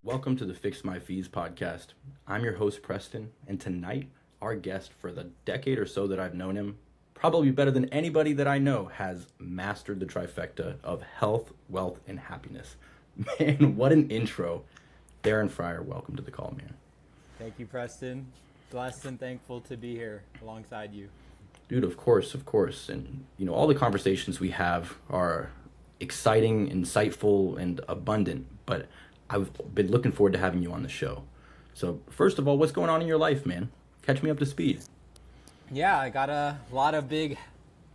Welcome to the Fix My Fees podcast. I'm your host, Preston, and tonight, our guest for the decade or so that I've known him, probably better than anybody that I know, has mastered the trifecta of health, wealth, and happiness. Man, what an intro. Darren Fryer, welcome to the call, man. Thank you, Preston. Blessed and thankful to be here alongside you. Dude, of course. And, all the conversations we have are exciting, insightful, and abundant, but I've been looking forward to having you on the show. So first of all, what's going on in your life, man? Catch me up to speed. Yeah, I got a lot of big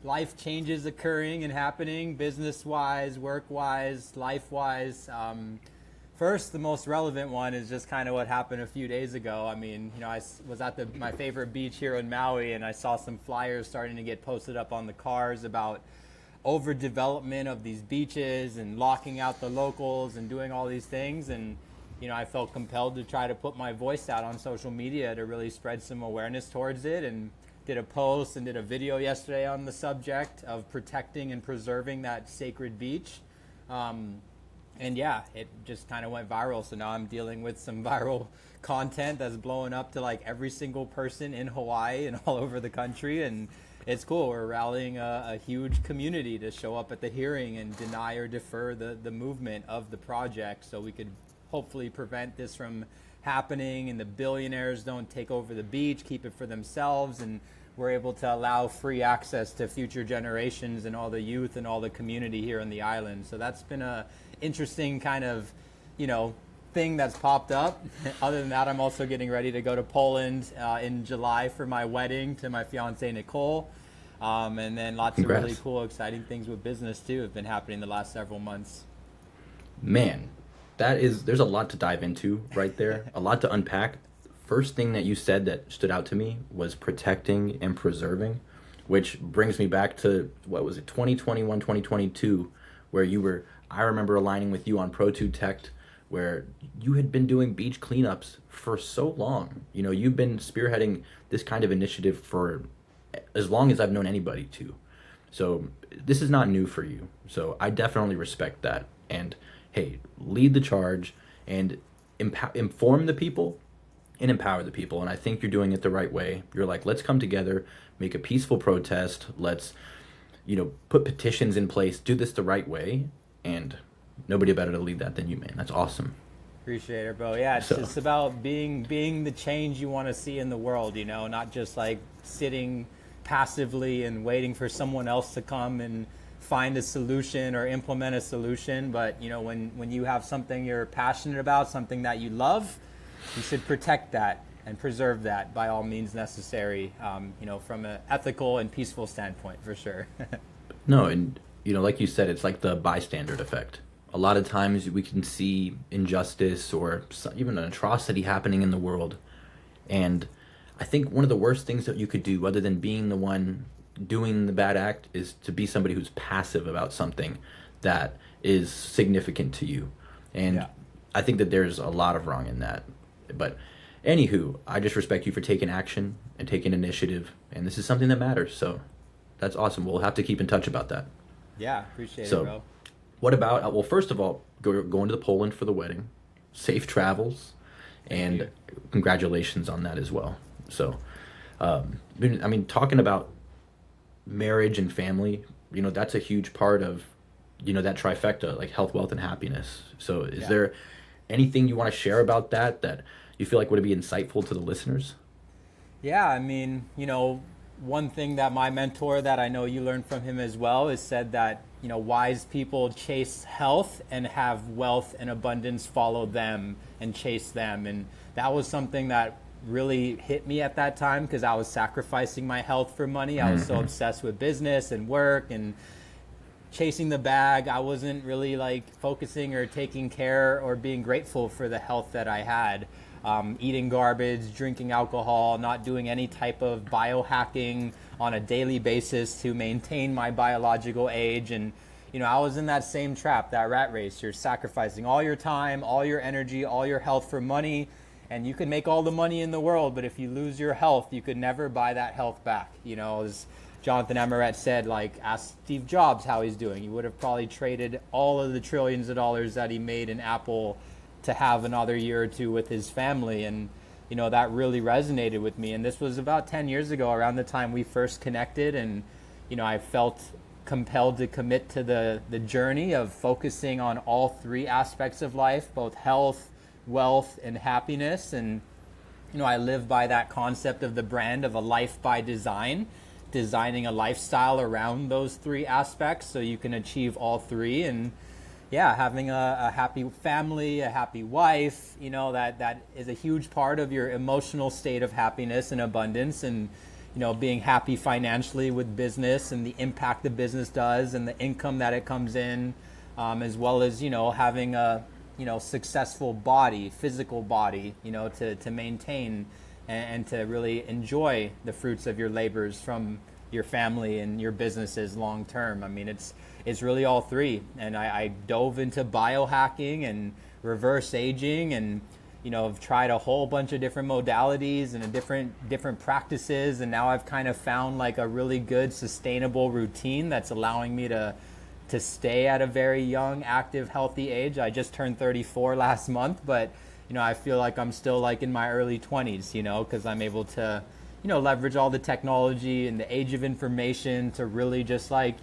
life changes occurring and happening, business-wise, work-wise, life-wise. First, the most relevant one is just kind of what happened a few days ago. I mean, I was at my favorite beach here in Maui, and I saw some flyers starting to get posted up on the cars about overdevelopment of these beaches and locking out the locals and doing all these things. And I felt compelled to try to put my voice out on social media to really spread some awareness towards it, and did a post and did a video yesterday on the subject of protecting and preserving that sacred beach. And yeah, it just kind of went viral. So now I'm dealing with some viral content that's blowing up to like every single person in Hawaii and all over the country. And it's cool. We're rallying a huge community to show up at the hearing and deny or defer the movement of the project, so we could hopefully prevent this from happening and the billionaires don't take over the beach, keep it for themselves, and we're able to allow free access to future generations and all the youth and all the community here on the island. So that's been a interesting kind of, thing that's popped up. Other than that, I'm also getting ready to go to Poland in July for my wedding to my fiance Nicole. And then lots Congrats. of really cool, exciting things with business too have been happening the last several months. Man, there's a lot to dive into right there, a lot to unpack. First thing that you said that stood out to me was protecting and preserving, which brings me back to, 2021, 2022, where I remember aligning with you on Pro2 Tech, where you had been doing beach cleanups for so long. You've been spearheading this kind of initiative for as long as I've known anybody to. So this is not new for you. So I definitely respect that. And hey, lead the charge and inform the people and empower the people. And I think you're doing it the right way. You're like, let's come together, make a peaceful protest. Let's, put petitions in place, do this the right way. And nobody better to lead that than you, man. That's awesome. Appreciate it, bro. Yeah, it's just about being the change you want to see in the world, not just like sitting passively and waiting for someone else to come and find a solution or implement a solution. But, when you have something you're passionate about, something that you love, you should protect that and preserve that by all means necessary, from an ethical and peaceful standpoint, for sure. No, and, like you said, it's like the bystander effect. A lot of times we can see injustice or even an atrocity happening in the world. And I think one of the worst things that you could do, other than being the one doing the bad act, is to be somebody who's passive about something that is significant to you. And yeah. I think that there's a lot of wrong in that. But anywho, I just respect you for taking action and taking initiative. And this is something that matters. So that's awesome. We'll have to keep in touch about that. Yeah, appreciate it, bro. What about, first of all, going to Poland for the wedding. Safe travels. And congratulations on that as well. So, talking about marriage and family, that's a huge part of, that trifecta, like health, wealth, and happiness. So is there anything you want to share about that you feel like would be insightful to the listeners? Yeah, one thing that my mentor, that I know you learned from him as well, is said that, wise people chase health and have wealth and abundance follow them and chase them. And that was something that really hit me at that time, because I was sacrificing my health for money. I was so obsessed with business and work and chasing the bag. I wasn't really like focusing or taking care or being grateful for the health that I had. Eating garbage, drinking alcohol, not doing any type of biohacking on a daily basis to maintain my biological age. And, I was in that same trap, that rat race. You're sacrificing all your time, all your energy, all your health for money. And you can make all the money in the world, but if you lose your health, you could never buy that health back. As Jonathan Emmerich said, ask Steve Jobs how he's doing. He would have probably traded all of the trillions of dollars that he made in Apple to have another year or two with his family. And that really resonated with me. And this was about 10 years ago, around the time we first connected. And I felt compelled to commit to the journey of focusing on all three aspects of life, both health, wealth, and happiness. And I live by that concept of the brand of a life by design, designing a lifestyle around those three aspects so you can achieve all three. And having a happy family, a happy wife, that is a huge part of your emotional state of happiness and abundance. And being happy financially with business and the impact the business does and the income that it comes in, as well as having a successful body, physical body, to maintain and to really enjoy the fruits of your labors from your family and your businesses long term. I mean, it's really all three. And I dove into biohacking and reverse aging, and I've tried a whole bunch of different modalities and different practices, and now I've kind of found like a really good sustainable routine that's allowing me to stay at a very young, active, healthy age. I just turned 34 last month, but I feel like I'm still like in my early 20s, because I'm able to leverage all the technology and the age of information to really just like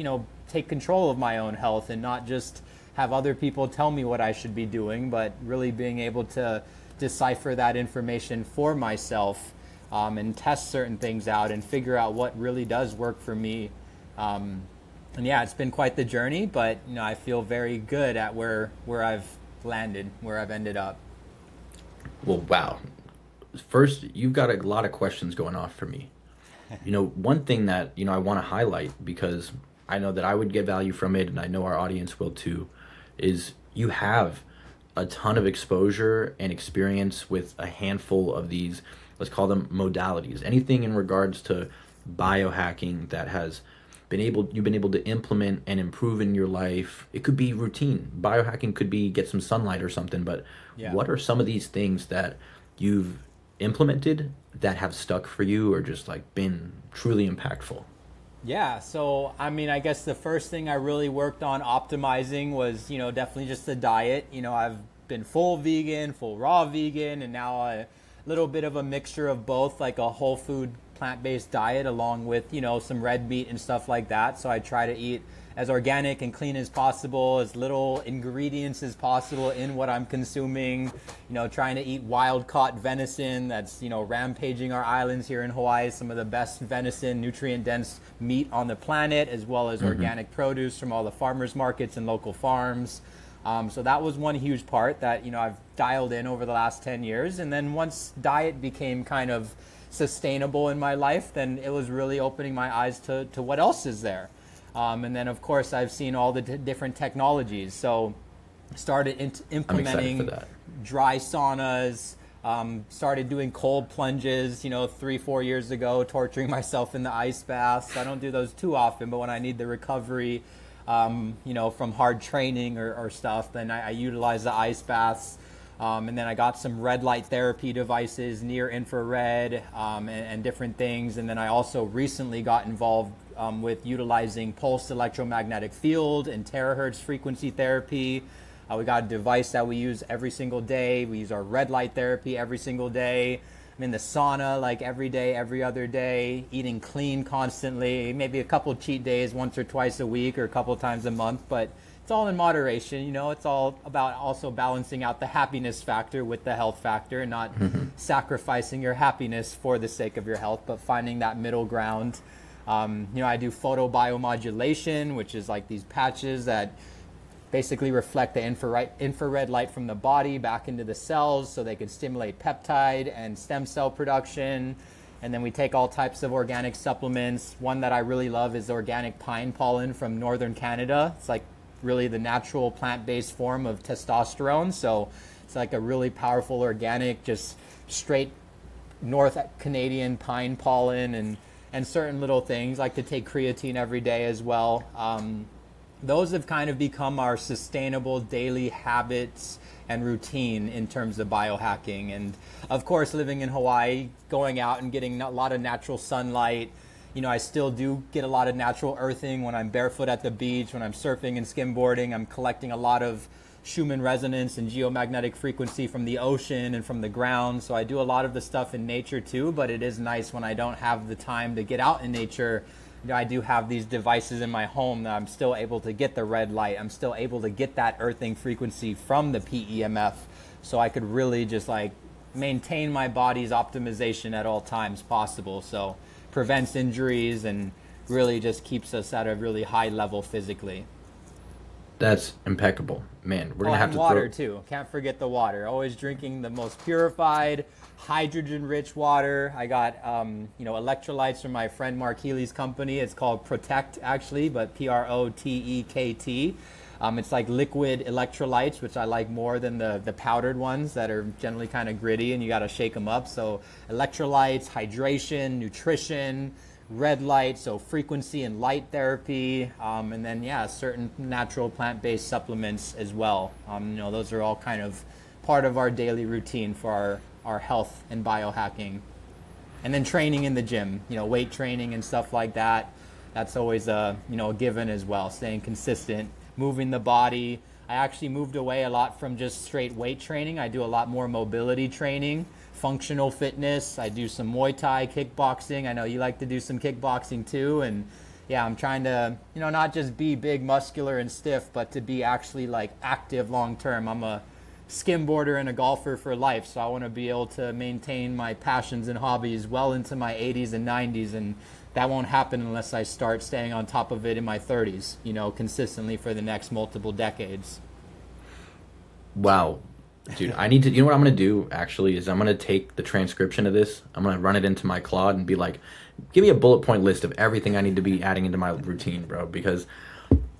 take control of my own health and not just have other people tell me what I should be doing, but really being able to decipher that information for myself, and test certain things out and figure out what really does work for me. And it's been quite the journey, but I feel very good at where I've landed, where I've ended up. Well, wow. First, you've got a lot of questions going off for me. One thing that, I want to highlight, because I know that I would get value from it, and I know our audience will too, is you have a ton of exposure and experience with a handful of these, let's call them modalities. Anything in regards to biohacking that you've been able to implement and improve in your life. It could be routine. Biohacking could be get some sunlight or something, but what are some of these things that you've implemented that have stuck for you or just like been truly impactful? Yeah, so I mean, I guess the first thing I really worked on optimizing was, definitely just the diet. I've been full vegan, full raw vegan, and now a little bit of a mixture of both, like a whole food plant-based diet along with, some red meat and stuff like that. So I try to eat as organic and clean as possible, as little ingredients as possible in what I'm consuming, trying to eat wild-caught venison that's, rampaging our islands here in Hawaii, some of the best venison, nutrient-dense meat on the planet, as well as organic produce from all the farmers markets and local farms. So that was one huge part that, I've dialed in over the last 10 years. And then once diet became kind of sustainable in my life, then it was really opening my eyes to what else is there. And then, of course, I've seen all the different technologies. So started implementing dry saunas, started doing cold plunges, 3-4 years ago, torturing myself in the ice baths. I don't do those too often, but when I need the recovery, from hard training or stuff, then I utilize the ice baths. And then I got some red light therapy devices, near infrared, and different things. And then I also recently got involved with utilizing pulsed electromagnetic field and terahertz frequency therapy. We got a device that we use every single day. We use our red light therapy every single day. I'm in the sauna like every day, every other day, eating clean constantly, maybe a couple cheat days once or twice a week or a couple times a month, but it's all in moderation. It's all about also balancing out the happiness factor with the health factor, and not sacrificing your happiness for the sake of your health, but finding that middle ground. I do photobiomodulation, which is like these patches that basically reflect the infrared light from the body back into the cells so they can stimulate peptide and stem cell production. And then we take all types of organic supplements. One that I really love is organic pine pollen from northern Canada. It's like really the natural plant-based form of testosterone. So it's like a really powerful organic, just straight North Canadian pine pollen, and certain little things. I like to take creatine every day as well. Those have kind of become our sustainable daily habits and routine in terms of biohacking. And of course, living in Hawaii, going out and getting a lot of natural sunlight. I still do get a lot of natural earthing when I'm barefoot at the beach, when I'm surfing and skimboarding. I'm collecting a lot of Schumann resonance and geomagnetic frequency from the ocean and from the ground. So I do a lot of the stuff in nature too, but it is nice when I don't have the time to get out in nature. I do have these devices in my home that I'm still able to get the red light. I'm still able to get that earthing frequency from the PEMF. So I could really just like maintain my body's optimization at all times possible. So prevents injuries and really just keeps us at a really high level physically. That's impeccable, man. We're gonna have and to water too. Can't forget the water. Always drinking the most purified, hydrogen-rich water. I got electrolytes from my friend Mark Healy's company. It's called Protect actually, but Protekt. It's like liquid electrolytes, which I like more than the powdered ones that are generally kind of gritty and you got to shake them up. So electrolytes, hydration, nutrition, red light, so frequency and light therapy, and then certain natural plant-based supplements as well. Those are all kind of part of our daily routine for our health and biohacking. And then training in the gym, weight training and stuff like that. That's always a given as well. Staying consistent, moving the body. I actually moved away a lot from just straight weight training. I do a lot more mobility training, functional fitness. I do some Muay Thai, kickboxing. I know you like to do some kickboxing too. And I'm trying to, not just be big, muscular and stiff, but to be actually like active long term. I'm a skimboarder and a golfer for life. So I want to be able to maintain my passions and hobbies well into my 80s and 90s. And that won't happen unless I start staying on top of it in my 30s, consistently for the next multiple decades. Wow. Dude, I need to, what I'm going to do actually is I'm going to take the transcription of this. I'm going to run it into my Claude and be like, give me a bullet point list of everything I need to be adding into my routine, bro, because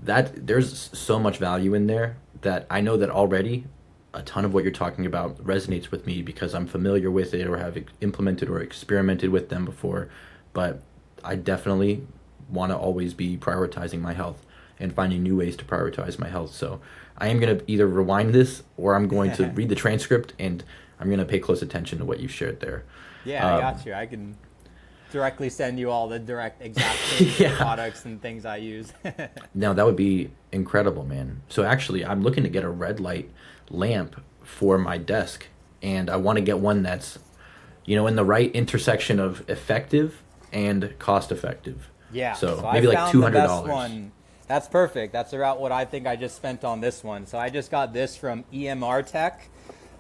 there's so much value in there that I know that already a ton of what you're talking about resonates with me because I'm familiar with it or have implemented or experimented with them before. But I definitely want to always be prioritizing my health and finding new ways to prioritize my health. So I am going to either rewind this or I'm going to read the transcript and I'm going to pay close attention to what you shared there. Yeah, I got you. I can directly send you all the direct exact products and things I use. Now, that would be incredible, man. So actually, I'm looking to get a red light lamp for my desk. And I want to get one that's, in the right intersection of effective and cost effective. Yeah. So maybe like $200. That's perfect. That's about what I think I just spent on this one. So I just got this from EMR Tech.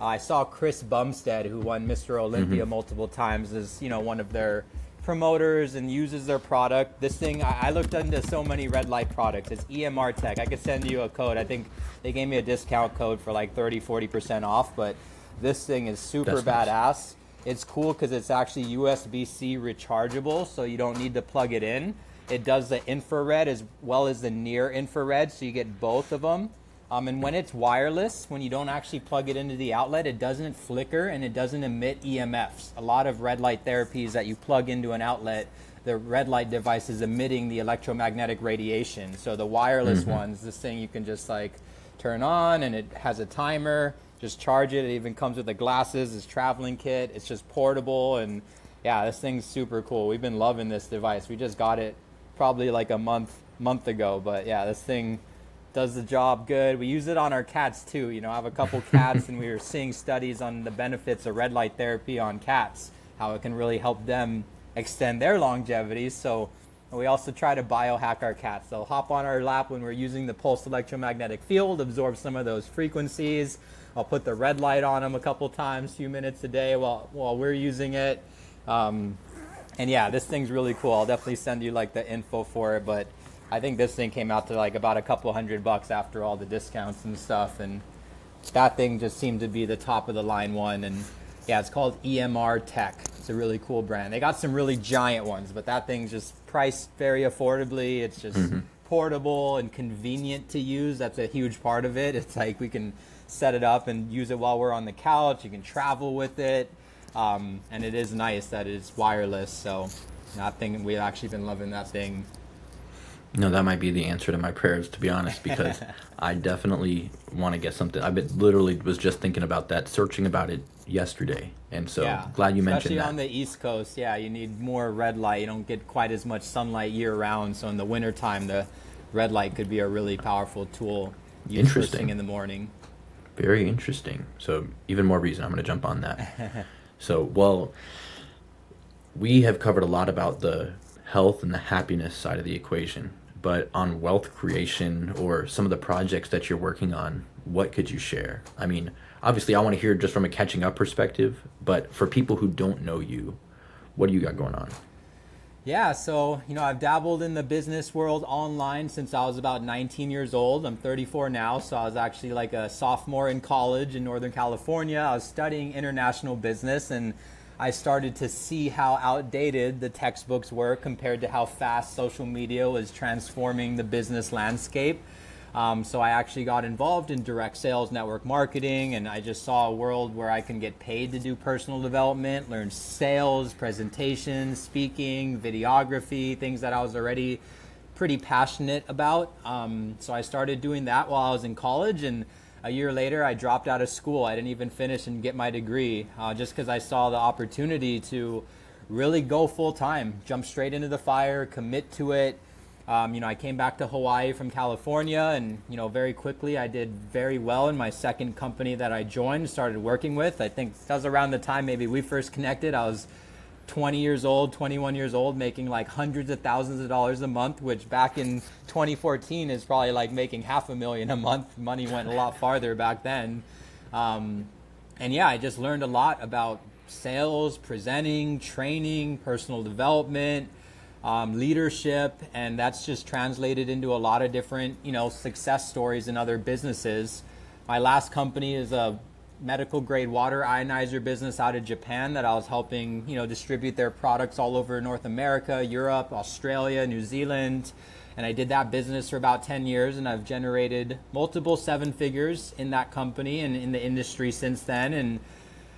I saw Chris Bumstead, who won Mr. Olympia multiple times, as one of their promoters and uses their product. This thing, I looked into so many red light products. It's EMR Tech. I could send you a code. I think they gave me a discount code for like 30-40% off, but this thing is super badass. Nice. It's cool because it's actually USB-C rechargeable, so you don't need to plug it in. It does the infrared as well as the near infrared, so you get both of them. And when it's wireless, when you don't actually plug it into the outlet, it doesn't flicker and it doesn't emit EMFs. A lot of red light therapies that you plug into an outlet, the red light device is emitting the electromagnetic radiation. So the wireless ones, this thing you can just like turn on and it has a timer, just charge it. It even comes with the glasses, this traveling kit. It's just portable and this thing's super cool. We've been loving this device. We just got it probably like a month ago, but this thing does the job good. We use it on our cats too. I have a couple cats and we were seeing studies on the benefits of red light therapy on cats, how it can really help them extend their longevity. So we also try to biohack our cats. They'll hop on our lap when we're using the pulsed electromagnetic field, absorb some of those frequencies. I'll put the red light on them a couple times, few minutes a day while we're using it. And this thing's really cool. I'll definitely send you like the info for it, but I think this thing came out to like about a couple $100 after all the discounts and stuff. And that thing just seemed to be the top of the line one. And it's called EMR Tech. It's a really cool brand. They got some really giant ones, but that thing's just priced very affordably. It's just portable and convenient to use. That's a huge part of it. It's like we can set it up and use it while we're on the couch. You can travel with it. And it is nice that it's wireless. So that thing, we've actually been loving that thing. That might be the answer to my prayers, to be honest, because I definitely want to get something. Literally was just thinking about that, searching about it yesterday. And so glad you mentioned that. Especially on the East Coast, you need more red light. You don't get quite as much sunlight year round. So in the wintertime, the red light could be a really powerful tool used first thing in the morning. Very interesting. So even more reason I'm going to jump on that. So, well, we have covered a lot about the health and the happiness side of the equation, but on wealth creation or some of the projects that you're working on, what could you share? I mean, obviously, I want to hear just from a catching up perspective, but for people who don't know you, what do you got going on? Yeah, so, I've dabbled in the business world online since I was about 19 years old. I'm 34 now, so I was actually like a sophomore in college in Northern California. I was studying international business, and I started to see how outdated the textbooks were compared to how fast social media was transforming the business landscape. So I actually got involved in direct sales network marketing, and I just saw a world where I can get paid to do personal development, learn sales, presentations, speaking, videography, things that I was already pretty passionate about. So I started doing that while I was in college, and a year later I dropped out of school. I didn't even finish and get my degree just because I saw the opportunity to really go full time, jump straight into the fire, commit to it. I came back to Hawaii from California, and very quickly I did very well in my second company that I joined, started working with. I think that was around the time maybe we first connected. I was 20 years old, 21 years old, making like hundreds of thousands of dollars a month, which back in 2014 is probably like making $500,000 a month. Money went a lot farther back then. And yeah, I just learned a lot about sales, presenting, training, personal development, leadership, and that's just translated into a lot of different, success stories in other businesses. My last company is a medical grade water ionizer business out of Japan that I was helping, distribute their products all over North America, Europe, Australia, New Zealand. And I did that business for about 10 years, and I've generated multiple seven figures in that company and in the industry since then. And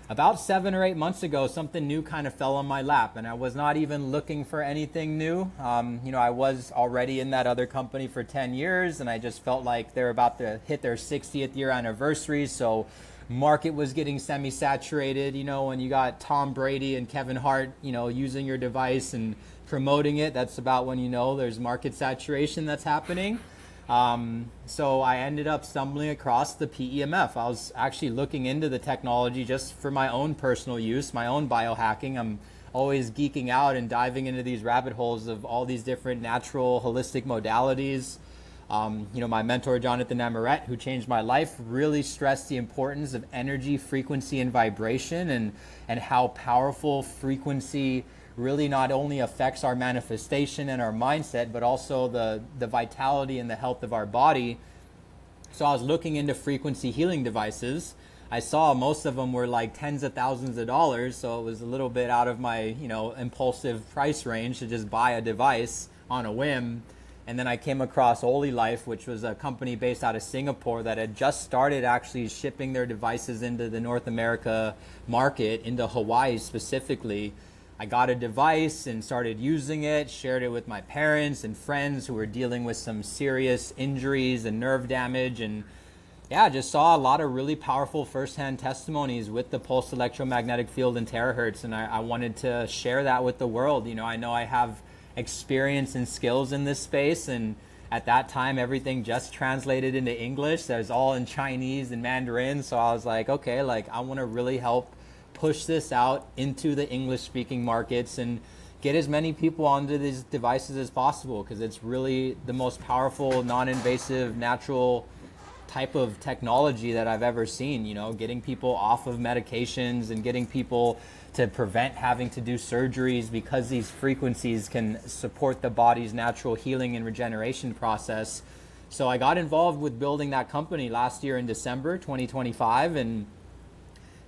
about 7 or 8 months ago, something new kind of fell on my lap, and I was not even looking for anything new. I was already in that other company for 10 years, and I just felt like they're about to hit their 60th year anniversary, so market was getting semi-saturated. When you got Tom Brady and Kevin Hart, using your device and promoting it, that's about when there's market saturation that's happening. So I ended up stumbling across the PEMF. I was actually looking into the technology just for my own personal use, my own biohacking. I'm always geeking out and diving into these rabbit holes of all these different natural, holistic modalities. My mentor, Jonathan Amaret, who changed my life, really stressed the importance of energy, frequency, and vibration, and how powerful frequency really not only affects our manifestation and our mindset, but also the vitality and the health of our body. So I was looking into frequency healing devices. I saw most of them were like tens of thousands of dollars, so it was a little bit out of my impulsive price range to just buy a device on a whim. And then I came across Oli Life, which was a company based out of Singapore that had just started actually shipping their devices into the North America market, into Hawaii specifically. I got a device and started using it, shared it with my parents and friends who were dealing with some serious injuries and nerve damage. And yeah, just saw a lot of really powerful firsthand testimonies with the pulsed electromagnetic field and terahertz. And I wanted to share that with the world. I know I have experience and skills in this space, and at that time everything just translated into English. There's all in Chinese and Mandarin, so I was like, okay, I want to really help push this out into the English speaking markets and get as many people onto these devices as possible, because it's really the most powerful, non-invasive, natural type of technology that I've ever seen. Getting people off of medications and getting people to prevent having to do surgeries, because these frequencies can support the body's natural healing and regeneration process. So I got involved with building that company last year in December 2025, and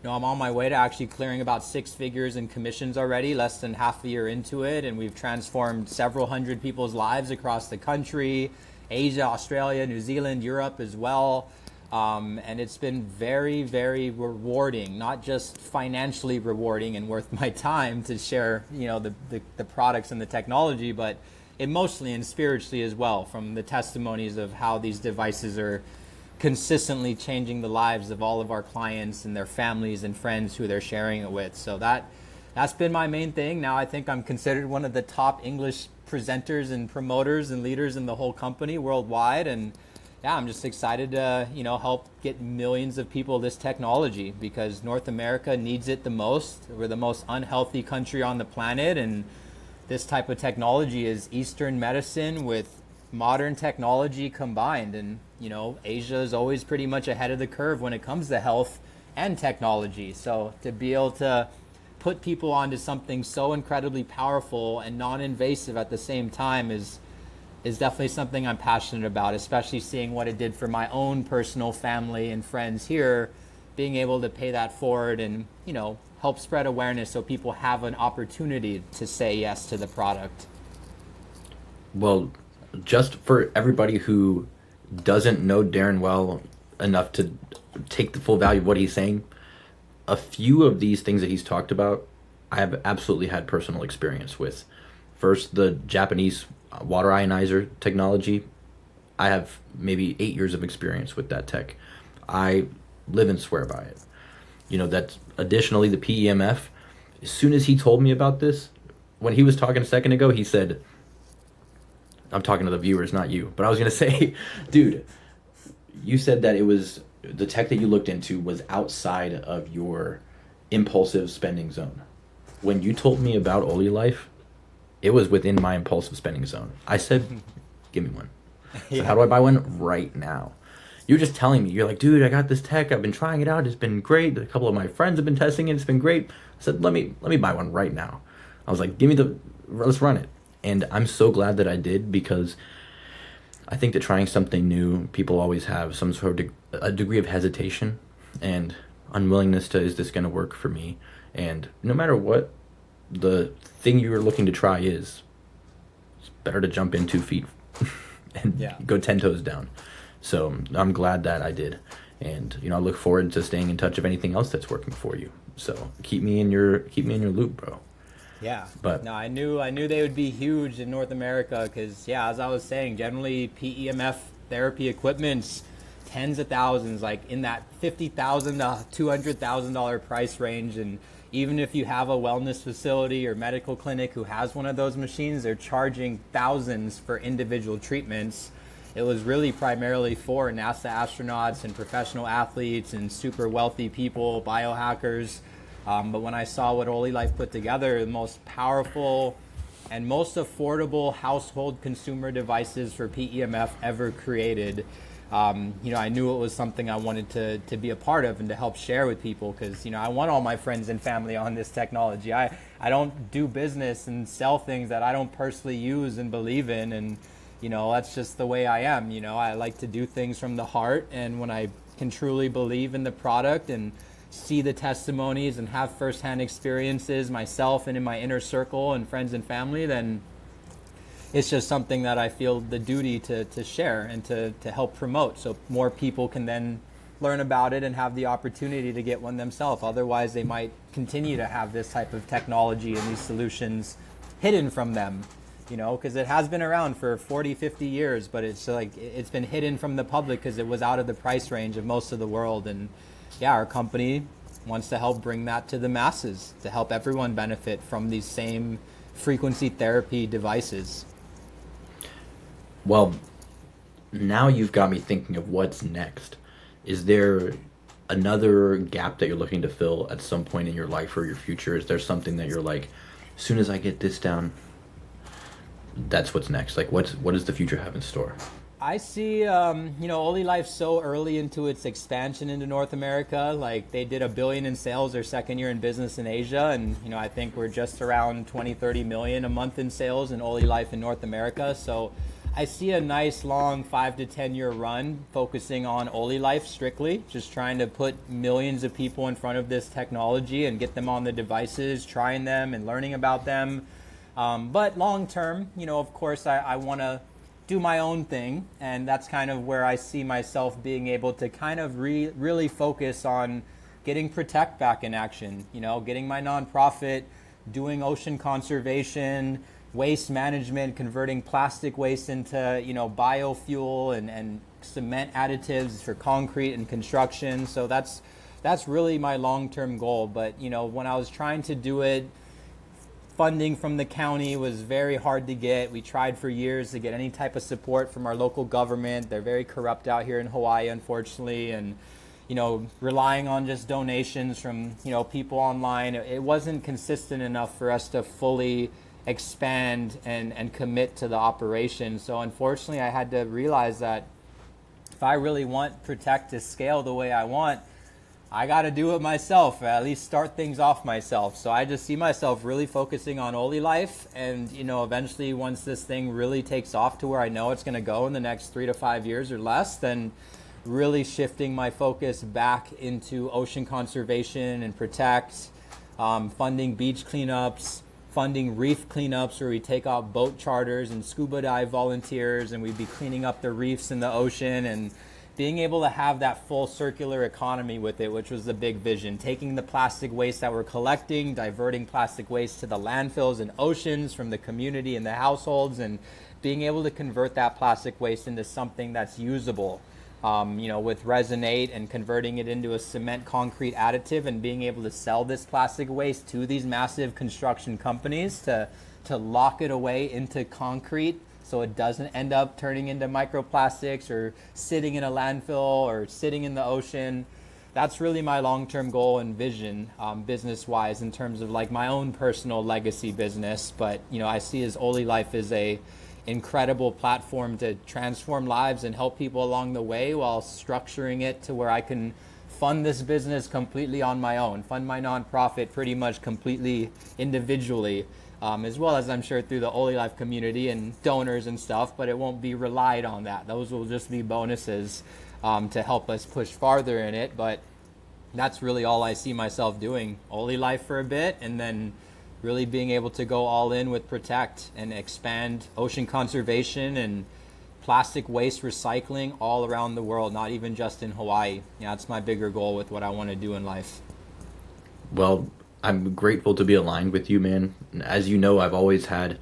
I'm on my way to actually clearing about 6 figures in commissions already, less than half a year into it, and we've transformed several hundred people's lives across the country, Asia, Australia, New Zealand, Europe as well. And it's been very, very rewarding, not just financially rewarding and worth my time to share, the products and the technology, but emotionally and spiritually as well, from the testimonies of how these devices are consistently changing the lives of all of our clients and their families and friends who they're sharing it with. So that's been my main thing. Now I think I'm considered one of the top English presenters and promoters and leaders in the whole company worldwide. And yeah, I'm just excited to, help get millions of people this technology because North America needs it the most. We're the most unhealthy country on the planet, and this type of technology is Eastern medicine with modern technology combined. And, Asia is always pretty much ahead of the curve when it comes to health and technology. So to be able to put people onto something so incredibly powerful and non-invasive at the same time is definitely something I'm passionate about, especially seeing what it did for my own personal family and friends here, being able to pay that forward and, help spread awareness so people have an opportunity to say yes to the product. Well, just for everybody who doesn't know Darren well enough to take the full value of what he's saying, a few of these things that he's talked about, I have absolutely had personal experience with. First, the Japanese water ionizer technology. I have maybe 8 years of experience with that tech. I live and swear by it. That's additionally the PEMF. As soon as he told me about this, when he was talking a second ago, he said, I'm talking to the viewers, not you, but I was going to say, dude, you said that it was the tech that you looked into was outside of your impulsive spending zone. When you told me about Oli Life, it was within my impulsive spending zone. I said, give me one. So how do I buy one right now? You're just telling me, you're like, dude, I got this tech. I've been trying it out. It's been great. A couple of my friends have been testing it. It's been great. I said, let me buy one right now. I was like, let's run it. And I'm so glad that I did, because I think that trying something new, people always have some sort of a degree of hesitation and unwillingness to, is this going to work for me? And no matter what the thing you're looking to try is, it's better to jump in 2 feet and go 10 toes down. So I'm glad that I did. And, I look forward to staying in touch of anything else that's working for you. So keep me in your loop, bro. Yeah, but no, I knew they would be huge in North America because, as I was saying, generally PEMF therapy equipment's tens of thousands, like in that $50,000 to $200,000 price range. And even if you have a wellness facility or medical clinic who has one of those machines, they're charging thousands for individual treatments. It was really primarily for NASA astronauts and professional athletes and super wealthy people, biohackers. But when I saw what Oli Life put together, the most powerful and most affordable household consumer devices for PEMF ever created, I knew it was something I wanted to be a part of and to help share with people because, I want all my friends and family on this technology. I don't do business and sell things that I don't personally use and believe in. And, that's just the way I am. I like to do things from the heart. And when I can truly believe in the product and see the testimonies and have firsthand experiences myself and in my inner circle and friends and family, then it's just something that I feel the duty to share and to help promote so more people can then learn about it and have the opportunity to get one themselves. Otherwise, they might continue to have this type of technology and these solutions hidden from them, because it has been around for 40, 50 years, but it's like it's been hidden from the public because it was out of the price range of most of the world. And our company wants to help bring that to the masses, to help everyone benefit from these same frequency therapy devices. Well, now you've got me thinking of what's next. Is there another gap that you're looking to fill at some point in your life or your future? Is there something that you're like, as soon as I get this down, that's what's next? Like, what does the future have in store? I see, Oli Life so early into its expansion into North America. Like they did $1 billion in sales their second year in business in Asia. And, I think we're just around 20-30 million a month in sales in Oli Life in North America. So I see a nice long 5 to 10 year run focusing on Oli Life strictly, just trying to put millions of people in front of this technology and get them on the devices, trying them and learning about them. But long term, of course, I want to do my own thing, and that's kind of where I see myself being able to kind of really focus on getting Protect back in action, getting my nonprofit, doing ocean conservation, waste management, converting plastic waste into, biofuel and cement additives for concrete and construction. So that's really my long-term goal. But, when I was trying to do it funding from the county was very hard to get. We tried for years to get any type of support from our local government. They're very corrupt out here in Hawaii, unfortunately, and relying on just donations from people online, it wasn't consistent enough for us to fully expand and commit to the operation. So unfortunately, I had to realize that if I really want Protect to scale the way I want, I got to do it myself, or at least start things off myself. So I just see myself really focusing on Oli Life, and eventually once this thing really takes off to where I know it's going to go in the next 3 to 5 years or less, then really shifting my focus back into ocean conservation and Protect, funding beach cleanups, funding reef cleanups where we take out boat charters and scuba dive volunteers, and we'd be cleaning up the reefs in the ocean, and being able to have that full circular economy with it, which was the big vision. Taking the plastic waste that we're collecting, diverting plastic waste to the landfills and oceans from the community and the households, and being able to convert that plastic waste into something that's usable. With Resonate and converting it into a cement concrete additive, and being able to sell this plastic waste to these massive construction companies to lock it away into concrete so it doesn't end up turning into microplastics or sitting in a landfill or sitting in the ocean. That's really my long-term goal and vision, business-wise, in terms of like my own personal legacy business. But I see as Oli Life is a incredible platform to transform lives and help people along the way, while structuring it to where I can fund this business completely on my own, fund my nonprofit pretty much completely individually, as well as I'm sure through the Oli Life community and donors and stuff, but it won't be relied on that. Those will just be bonuses to help us push farther in it. But that's really all I see myself doing, Oli Life for a bit, and then really being able to go all in with Protect and expand ocean conservation and plastic waste recycling all around the world, not even just in Hawaii. That's my bigger goal with what I want to do in life. Well, I'm grateful to be aligned with you, man. As you know, I've always had,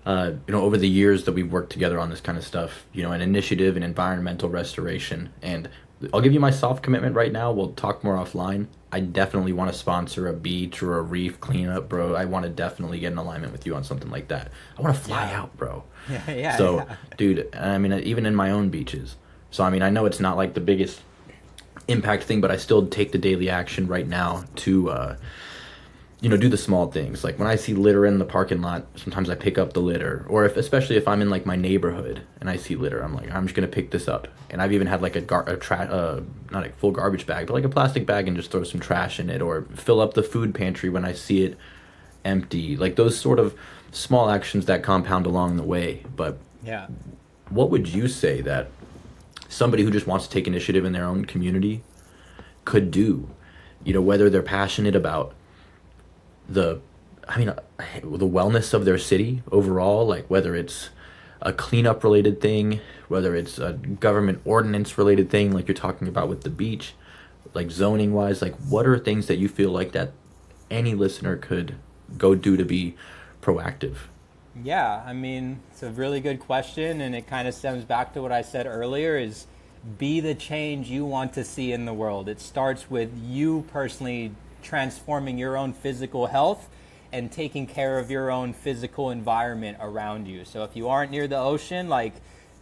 over the years that we've worked together on this kind of stuff, an initiative in environmental restoration. And I'll give you my soft commitment right now. We'll talk more offline. I definitely want to sponsor a beach or a reef cleanup, bro. I want to definitely get in alignment with you on something like that. I want to fly out, bro. Dude, I mean, even in my own beaches. So, I mean, I know it's not like the biggest impact thing, but I still take the daily action right now to, do the small things. Like when I see litter in the parking lot, sometimes I pick up the litter. Or especially if I'm in like my neighborhood and I see litter, I'm like, I'm just going to pick this up. And I've even had like not a full garbage bag, but like a plastic bag, and just throw some trash in it, or fill up the food pantry when I see it empty. Like those sort of small actions that compound along the way. But yeah, what would you say that somebody who just wants to take initiative in their own community could do? Whether they're passionate about the wellness of their city overall, like whether it's a cleanup related thing, whether it's a government ordinance related thing, like you're talking about with the beach, like zoning wise, like what are things that you feel like that any listener could go do to be proactive? Yeah, I mean, it's a really good question, and it kind of stems back to what I said earlier, is be the change you want to see in the world. It starts with you personally transforming your own physical health and taking care of your own physical environment around you. So if you aren't near the ocean, like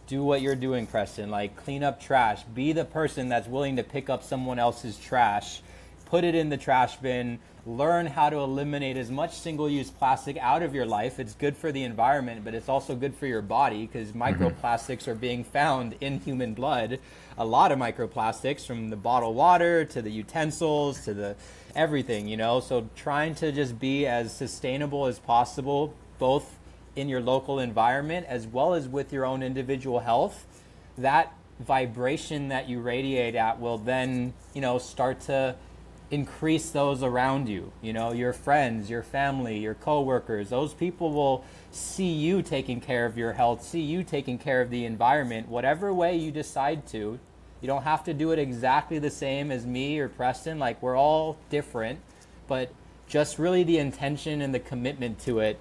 do what you're doing, Preston, like clean up trash. Be the person that's willing to pick up someone else's trash, put it in the trash bin, learn how to eliminate as much single-use plastic out of your life. It's good for the environment, but it's also good for your body, because microplastics are being found in human blood. A lot of microplastics, from the bottled water to the utensils to the everything, So trying to just be as sustainable as possible, both in your local environment as well as with your own individual health. That vibration that you radiate at will then, start to increase those around you, your friends, your family, your coworkers. Those people will see you taking care of your health, see you taking care of the environment, whatever way you decide to. You don't have to do it exactly the same as me or Preston. Like, we're all different, but just really the intention and the commitment to it,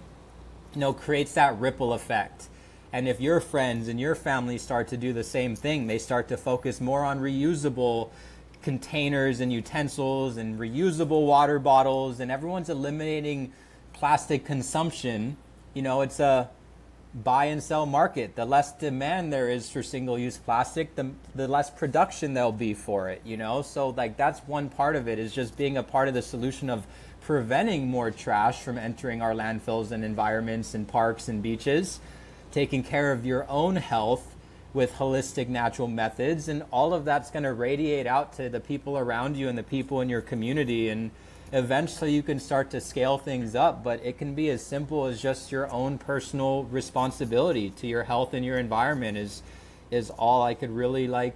creates that ripple effect. And if your friends and your family start to do the same thing, they start to focus more on reusable containers and utensils and reusable water bottles, and everyone's eliminating plastic consumption, it's a buy and sell market. The less demand there is for single-use plastic, the less production there'll be for it, So like that's one part of it, is just being a part of the solution of preventing more trash from entering our landfills and environments and parks and beaches, taking care of your own health with holistic natural methods, and all of that's going to radiate out to the people around you and the people in your community, and eventually you can start to scale things up. But it can be as simple as just your own personal responsibility to your health and your environment is all I could really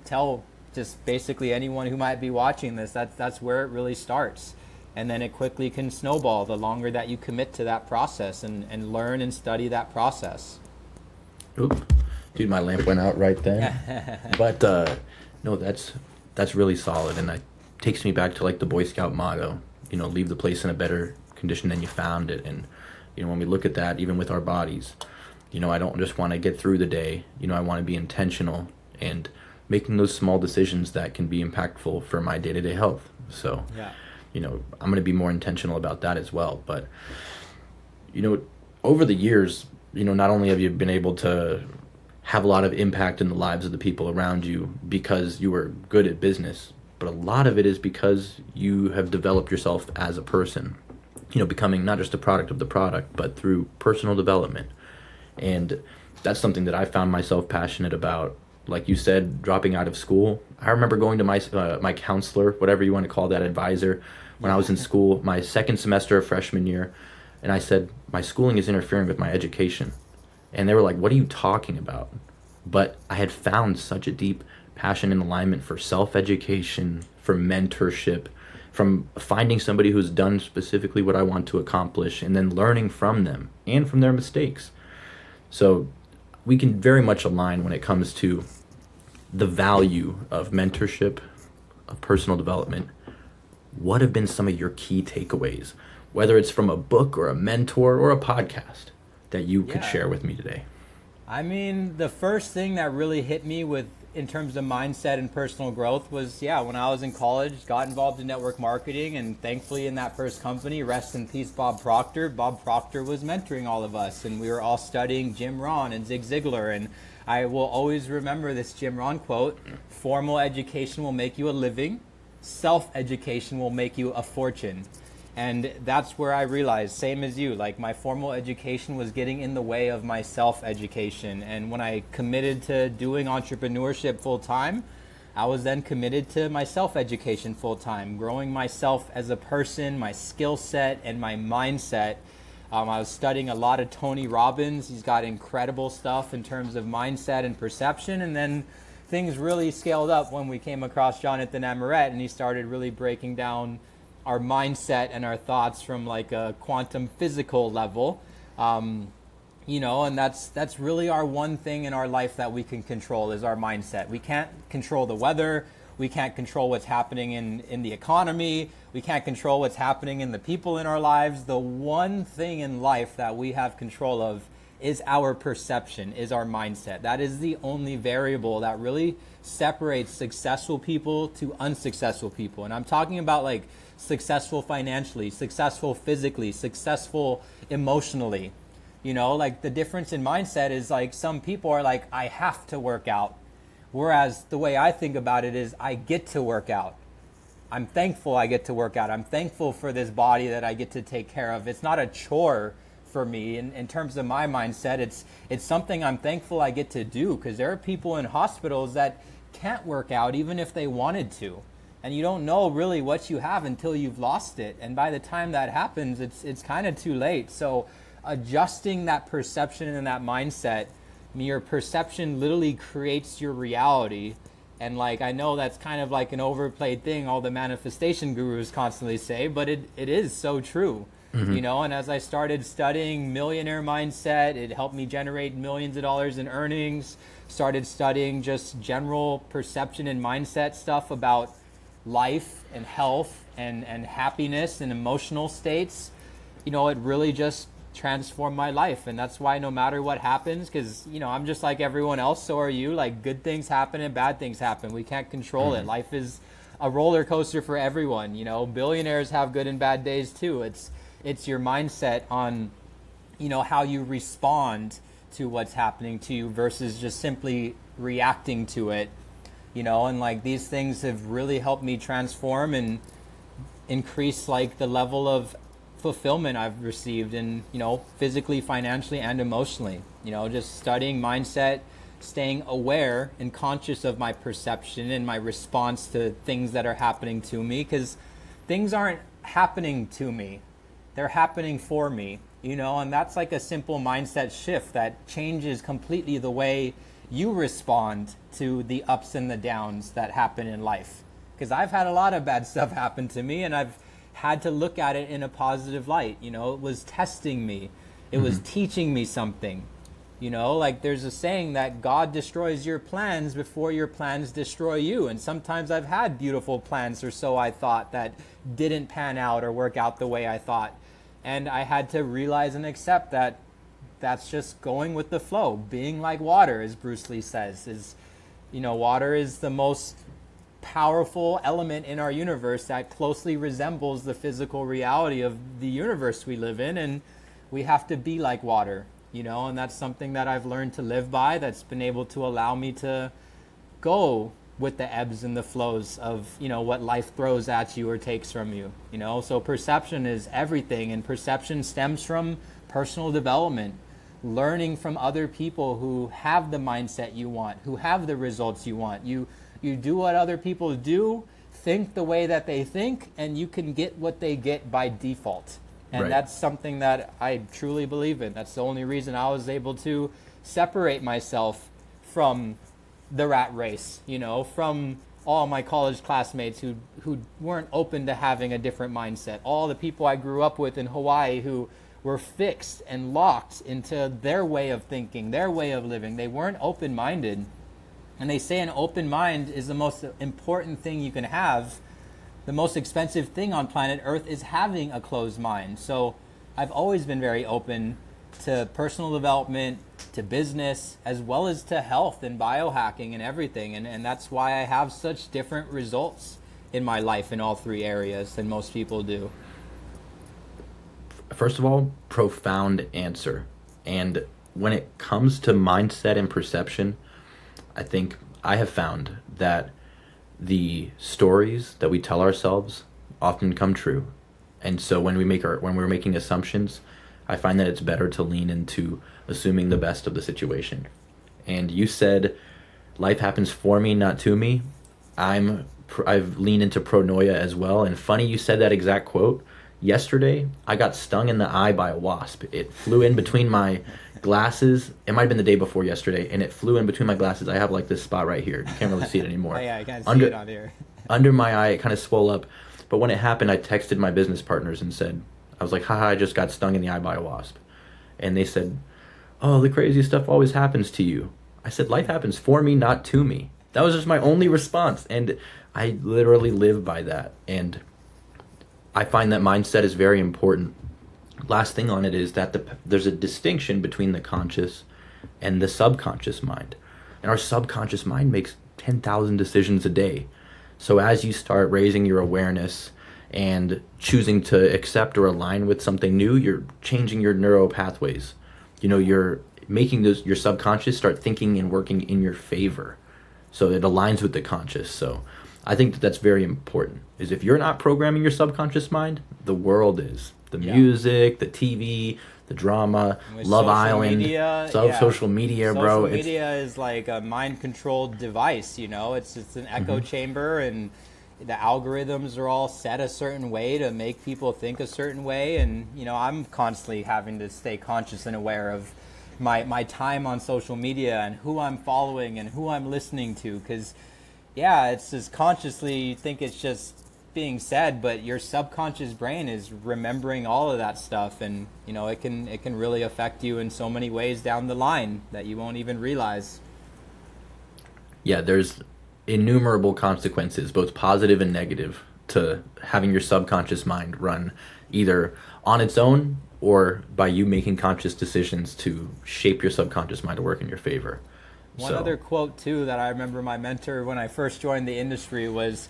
tell just basically anyone who might be watching this. That's where it really starts, and then it quickly can snowball the longer that you commit to that process and learn and study that process. Oop. Dude, my lamp went out right then. But no, that's really solid, and that takes me back to like the Boy Scout motto, leave the place in a better condition than you found it. And when we look at that, even with our bodies, I don't just want to get through the day. I want to be intentional and making those small decisions that can be impactful for my day-to-day health. So yeah. I'm going to be more intentional about that as well. But over the years, not only have you been able to have a lot of impact in the lives of the people around you because you were good at business, but a lot of it is because you have developed yourself as a person, becoming not just a product of the product, but through personal development. And that's something that I found myself passionate about. Like you said, dropping out of school. I remember going to my counselor, whatever you want to call that, advisor, when I was in school, my second semester of freshman year, and I said, my schooling is interfering with my education. And they were like, what are you talking about? But I had found such a deep passion and alignment for self-education, for mentorship, from finding somebody who's done specifically what I want to accomplish, and then learning from them and from their mistakes. So we can very much align when it comes to the value of mentorship, of personal development. What have been some of your key takeaways, whether it's from a book or a mentor or a podcast, that you could share with me today? I mean, the first thing that really hit me in terms of mindset and personal growth was, when I was in college, got involved in network marketing, and thankfully in that first company, rest in peace, Bob Proctor was mentoring all of us, and we were all studying Jim Rohn and Zig Ziglar. And I will always remember this Jim Rohn quote: formal education will make you a living, self-education will make you a fortune. And that's where I realized, same as you, like my formal education was getting in the way of my self-education. And when I committed to doing entrepreneurship full time, I was then committed to my self-education full time, growing myself as a person, my skill set, and my mindset. I was studying a lot of Tony Robbins. He's got incredible stuff in terms of mindset and perception. And then things really scaled up when we came across Jonathan Amoret, and he started really breaking down our mindset and our thoughts from like a quantum physical level, and that's really our one thing in our life that we can control is our mindset. We can't control the weather. We can't control what's happening in the economy. We can't control what's happening in the people in our lives. The one thing in life that we have control of is our perception, is our mindset. That is the only variable that really separates successful people to unsuccessful people. And I'm talking about like successful financially, successful physically, successful emotionally. Like the difference in mindset is like some people are like, I have to work out. Whereas the way I think about it is I get to work out. I'm thankful I get to work out. I'm thankful for this body that I get to take care of. It's not a chore for me. In terms of my mindset, it's something I'm thankful I get to do, because there are people in hospitals that can't work out even if they wanted to. And you don't know really what you have until you've lost it. And by the time that happens, it's kind of too late. So adjusting that perception and that mindset, your perception literally creates your reality. And like, I know that's kind of like an overplayed thing all the manifestation gurus constantly say, but it is so true. Mm-hmm. And as I started studying millionaire mindset, it helped me generate millions of dollars in earnings. Started studying just general perception and mindset stuff about life and health and happiness and emotional states. It really just transformed my life. And that's why no matter what happens, because I'm just like everyone else, so are you. Like, good things happen and bad things happen. We can't control it. Life is a roller coaster for everyone. Billionaires have good and bad days too. It's it's your mindset on, how you respond to what's happening to you versus just simply reacting to it, and like these things have really helped me transform and increase like the level of fulfillment I've received in, physically, financially, and emotionally. Just studying mindset, staying aware and conscious of my perception and my response to things that are happening to me, because things aren't happening to me, they're happening for me, and that's like a simple mindset shift that changes completely the way you respond to the ups and the downs that happen in life. Because I've had a lot of bad stuff happen to me, and I've had to look at it in a positive light. It was testing me. It was teaching me something. Like there's a saying that God destroys your plans before your plans destroy you. And sometimes I've had beautiful plans, or so I thought, that didn't pan out or work out the way I thought. And I had to realize and accept that that's just going with the flow. Being like water, as Bruce Lee says, water is the most powerful element in our universe that closely resembles the physical reality of the universe we live in, and we have to be like water, and that's something that I've learned to live by, that's been able to allow me to go with the ebbs and the flows of what life throws at you or takes from you. So perception is everything, and perception stems from personal development, learning from other people who have the mindset you want, who have the results you want. You do what other people do, think the way that they think, and you can get what they get by default. And Right. That's something that I truly believe in. That's the only reason I was able to separate myself from the rat race, from all my college classmates who weren't open to having a different mindset. All the people I grew up with in Hawaii who were fixed and locked into their way of thinking, their way of living. They weren't open-minded. And they say an open mind is the most important thing you can have. The most expensive thing on planet Earth is having a closed mind. So I've always been very open to personal development, to business, as well as to health and biohacking and everything. And that's why I have such different results in my life in all three areas than most people do. First of all, profound answer. And when it comes to mindset and perception, I think I have found that the stories that we tell ourselves often come true. And so when we're making assumptions, I find that it's better to lean into assuming the best of the situation. And you said life happens for me, not to me. I've leaned into pronoia as well. And funny you said that exact quote. Yesterday, I got stung in the eye by a wasp. It flew in between my glasses. It might have been the day before yesterday, and it flew in between my glasses. I have like this spot right here. You can't really see it anymore. Oh yeah, I can't see it on here. Under my eye, it kind of swelled up. But when it happened, I texted my business partners and said, I was like, haha, I just got stung in the eye by a wasp. And they said, oh, the craziest stuff always happens to you. I said, life happens for me, not to me. That was just my only response. And I literally live by that. And I find that mindset is very important. Last thing on it is that there's a distinction between the conscious and the subconscious mind. And our subconscious mind makes 10,000 decisions a day. So as you start raising your awareness and choosing to accept or align with something new, you're changing your neural pathways. You're making your subconscious start thinking and working in your favor. So it aligns with the conscious. So I think that's very important, is if you're not programming your subconscious mind, the world is. The music, the TV, the drama, With Love social Island, media, social media, bro. Social media is like a mind-controlled device, It's an echo chamber, and the algorithms are all set a certain way to make people think a certain way. And, I'm constantly having to stay conscious and aware of my time on social media and who I'm following and who I'm listening to, because it's just consciously think it's just being said, but your subconscious brain is remembering all of that stuff, and it can really affect you in so many ways down the line that you won't even realize. Yeah, there's innumerable consequences, both positive and negative, to having your subconscious mind run either on its own or by you making conscious decisions to shape your subconscious mind to work in your favor. One other quote too that I remember my mentor when I first joined the industry was,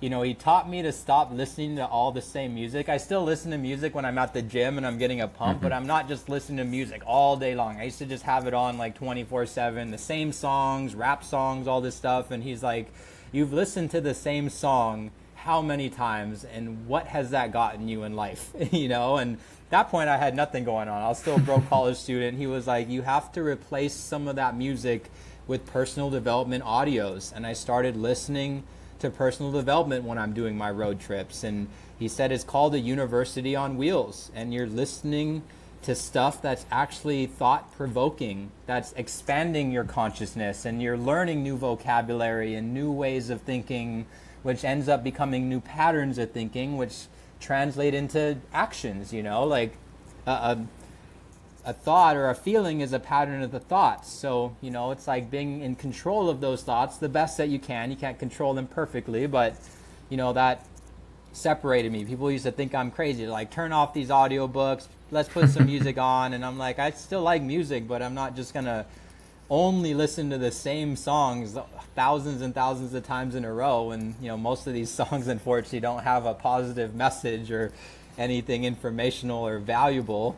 he taught me to stop listening to all the same music. I still listen to music when I'm at the gym and I'm getting a pump, but I'm not just listening to music all day long. I used to just have it on like 24/7, the same songs, rap songs, all this stuff. And he's like, you've listened to the same song how many times, and what has that gotten you in life? And at that point I had nothing going on. I was still a broke college student. He was like, you have to replace some of that music with personal development audios. And I started listening to personal development when I'm doing my road trips. And he said it's called a university on wheels, and you're listening to stuff that's actually thought-provoking, that's expanding your consciousness, and you're learning new vocabulary and new ways of thinking, which ends up becoming new patterns of thinking, which translate into actions. Like a thought or a feeling is a pattern of the thoughts. So, it's like being in control of those thoughts the best that you can. You can't control them perfectly, but, that separated me. People used to think I'm crazy, like, turn off these audiobooks, let's put some music on. And I'm like, I still like music, but I'm not just going to only listen to the same songs thousands and thousands of times in a row. And, most of these songs, unfortunately, don't have a positive message or anything informational or valuable.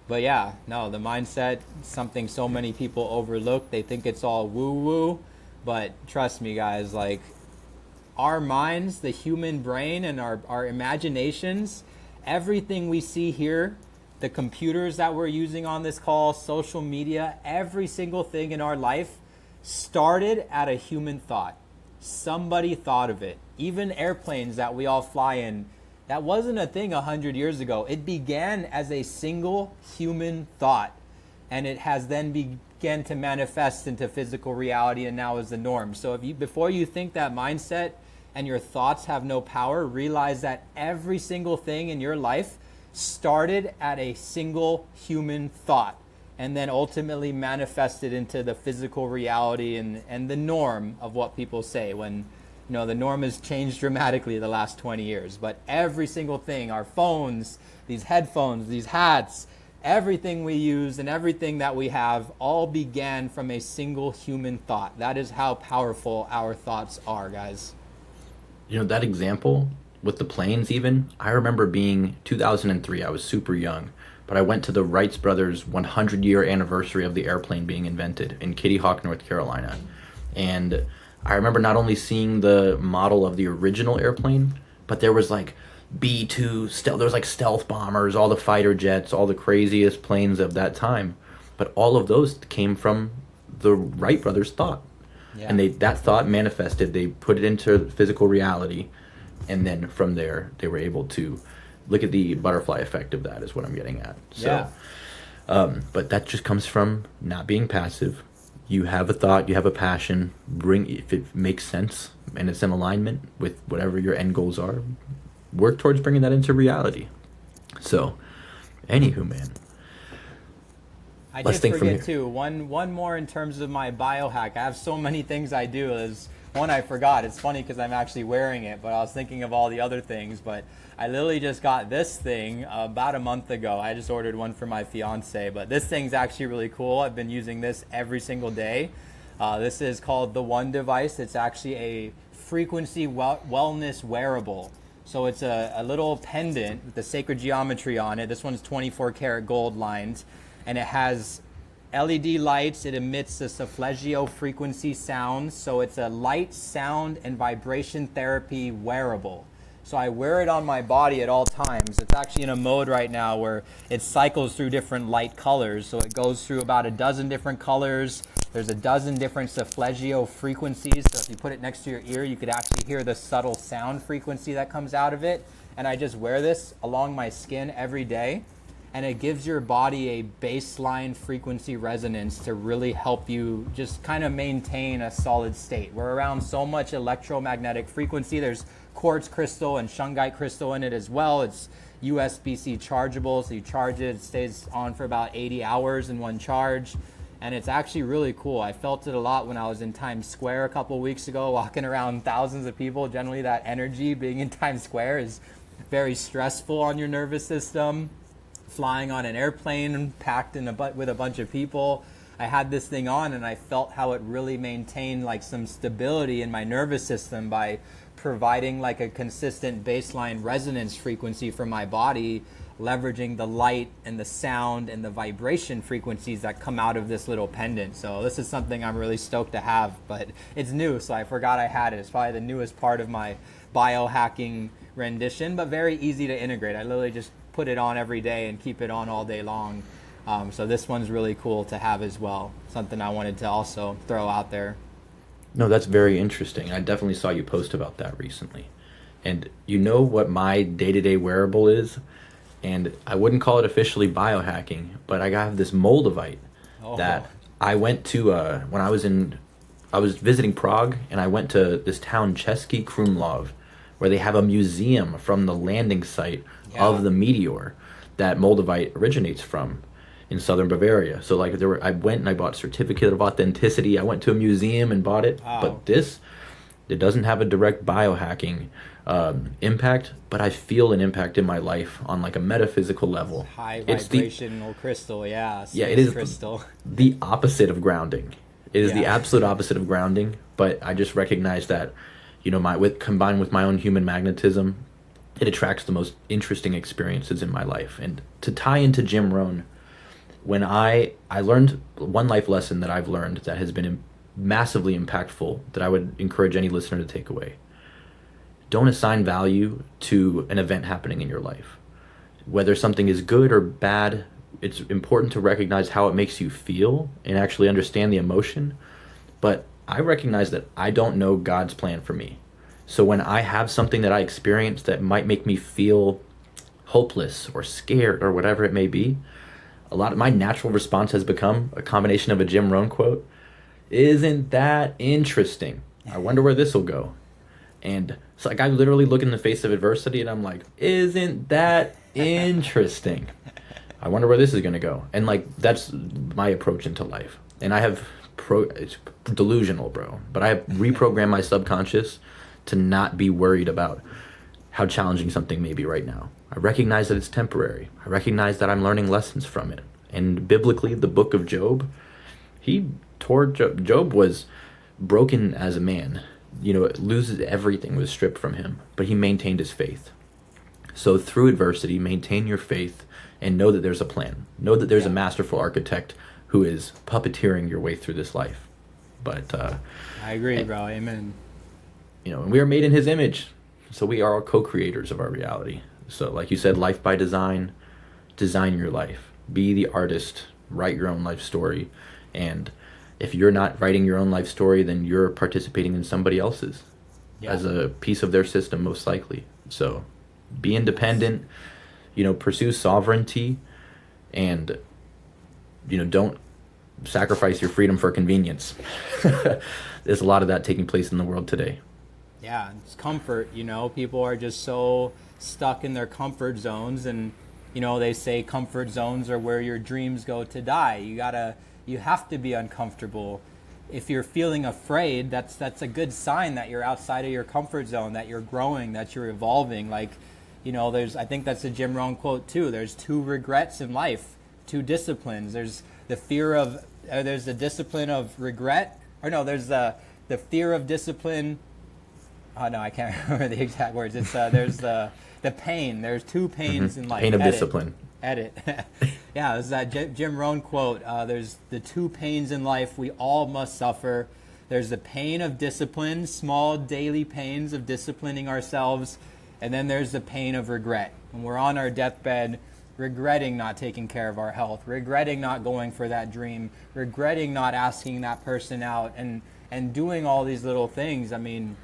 But yeah, no, the mindset, something so many people overlook. They think it's all woo-woo, but trust me, guys, like, our minds, the human brain, and our imaginations, everything we see here, the computers that we're using on this call, social media, every single thing in our life started at a human thought. Somebody thought of it. Even airplanes that we all fly in, that wasn't a thing 100 years ago. It began as a single human thought, and it has then began to manifest into physical reality, and now is the norm. So before you think that mindset and your thoughts have no power, realize that every single thing in your life started at a single human thought, and then ultimately manifested into the physical reality and the norm of what people say. When the norm has changed dramatically the last 20 years, but every single thing, our phones, these headphones, these hats, everything we use and everything that we have all began from a single human thought. That is how powerful our thoughts are, guys. That example with the planes, even, I remember being 2003. I was super young, but I went to the Wright brothers 100-year anniversary of the airplane being invented in Kitty Hawk, North Carolina. And I remember not only seeing the model of the original airplane, but there was like B-2 stealth. There was like stealth bombers, all the fighter jets, all the craziest planes of that time. But all of those came from the Wright brothers' thought, and that thought manifested. They put it into physical reality, and then from there they were able to look at the butterfly effect of that. Is what I'm getting at. So, but that just comes from not being passive. You have a thought, you have a passion, if it makes sense and it's in alignment with whatever your end goals are, work towards bringing that into reality. So, anywho, man. I did forget too, one more in terms of my biohack. I have so many things I do. There's one I forgot. It's funny because I'm actually wearing it, but I was thinking of all the other things. But I literally just got this thing about a month ago. I just ordered one for my fiance, but this thing's actually really cool. I've been using this every single day. This is called the One device. It's actually a frequency wellness wearable. So it's a little pendant with the sacred geometry on it. This one's 24 karat gold lined, and it has LED lights. It emits the solfeggio frequency sounds. So it's a light, sound, and vibration therapy wearable. So I wear it on my body at all times. It's actually in a mode right now where it cycles through different light colors. So it goes through about a dozen different colors. There's a dozen different solfeggio frequencies. So if you put it next to your ear, you could actually hear the subtle sound frequency that comes out of it. And I just wear this along my skin every day. And it gives your body a baseline frequency resonance to really help you just kind of maintain a solid state. We're around so much electromagnetic frequency. There's quartz crystal and shungite crystal in it as well. It's USB-C chargeable, so you charge it, it stays on for about 80 hours in one charge. And it's actually really cool. I felt it a lot when I was in Times Square a couple of weeks ago, walking around thousands of people. Generally, that energy being in Times Square is very stressful on your nervous system. Flying on an airplane packed with a bunch of people, I had this thing on and I felt how it really maintained like some stability in my nervous system by providing like a consistent baseline resonance frequency for my body, leveraging the light and the sound and the vibration frequencies that come out of this little pendant. So this is something I'm really stoked to have, but it's new, so I forgot I had it. It's probably the newest part of my biohacking rendition, but very easy to integrate. I literally just put it on every day and keep it on all day long. So this one's really cool to have as well. Something I wanted to also throw out there. No, that's very interesting. I definitely saw you post about that recently. And you know what my day-to-day wearable is? And I wouldn't call it officially biohacking, but I have this Moldavite that I went to when I was visiting Prague, and I went to this town Český Krumlov, where they have a museum from the landing site of the meteor that Moldavite originates from in southern Bavaria. So like I went and I bought a certificate of authenticity. I went to a museum and bought it. Wow. But it doesn't have a direct biohacking impact, but I feel an impact in my life on like a metaphysical level. High vibrational crystal, yeah. It is crystal. The opposite of grounding. It is the absolute opposite of grounding, but I just recognize that, combined with my own human magnetism, it attracts the most interesting experiences in my life. And to tie into Jim Rohn, when I learned one life lesson that I've learned that has been massively impactful, that I would encourage any listener to take away. Don't assign value to an event happening in your life. Whether something is good or bad, it's important to recognize how it makes you feel and actually understand the emotion. But I recognize that I don't know God's plan for me. So when I have something that I experience that might make me feel hopeless or scared or whatever it may be, a lot of my natural response has become a combination of a Jim Rohn quote. Isn't that interesting? I wonder where this will go. And it's like I literally look in the face of adversity and I'm like, isn't that interesting? I wonder where this is going to go. And like, that's my approach into life. And I have it's delusional, bro, but I have reprogrammed my subconscious to not be worried about how challenging something may be right now. I recognize that it's temporary. I recognize that I'm learning lessons from it. And biblically, the book of Job, Job was broken as a man. Loses everything, was stripped from him, but he maintained his faith. So through adversity, maintain your faith and know that there's a plan. Know that there's a masterful architect who is puppeteering your way through this life. But I agree, bro. Amen. And we are made in his image. So we are all co-creators of our reality. So like you said, life by design, design your life. Be the artist, write your own life story. And if you're not writing your own life story, then you're participating in somebody else's as a piece of their system, most likely. So be independent, pursue sovereignty, and, don't sacrifice your freedom for convenience. There's a lot of that taking place in the world today. Yeah, it's comfort, people are just so stuck in their comfort zones, and, they say comfort zones are where your dreams go to die. You have to be uncomfortable. If you're feeling afraid, that's a good sign that you're outside of your comfort zone, that you're growing, that you're evolving. Like, I think that's a Jim Rohn quote too. There's 2 regrets in life, 2 disciplines. There's there's the discipline of regret, or no, there's the fear of discipline. Oh no, I can't remember the exact words. It's there's the pain. There's 2 pains in life. Pain of discipline. Edit. Yeah, there's that Jim Rohn quote. There's the 2 pains in life we all must suffer. There's the pain of discipline, small daily pains of disciplining ourselves, and then there's the pain of regret. When we're on our deathbed, regretting not taking care of our health, regretting not going for that dream, regretting not asking that person out, and doing all these little things. I mean,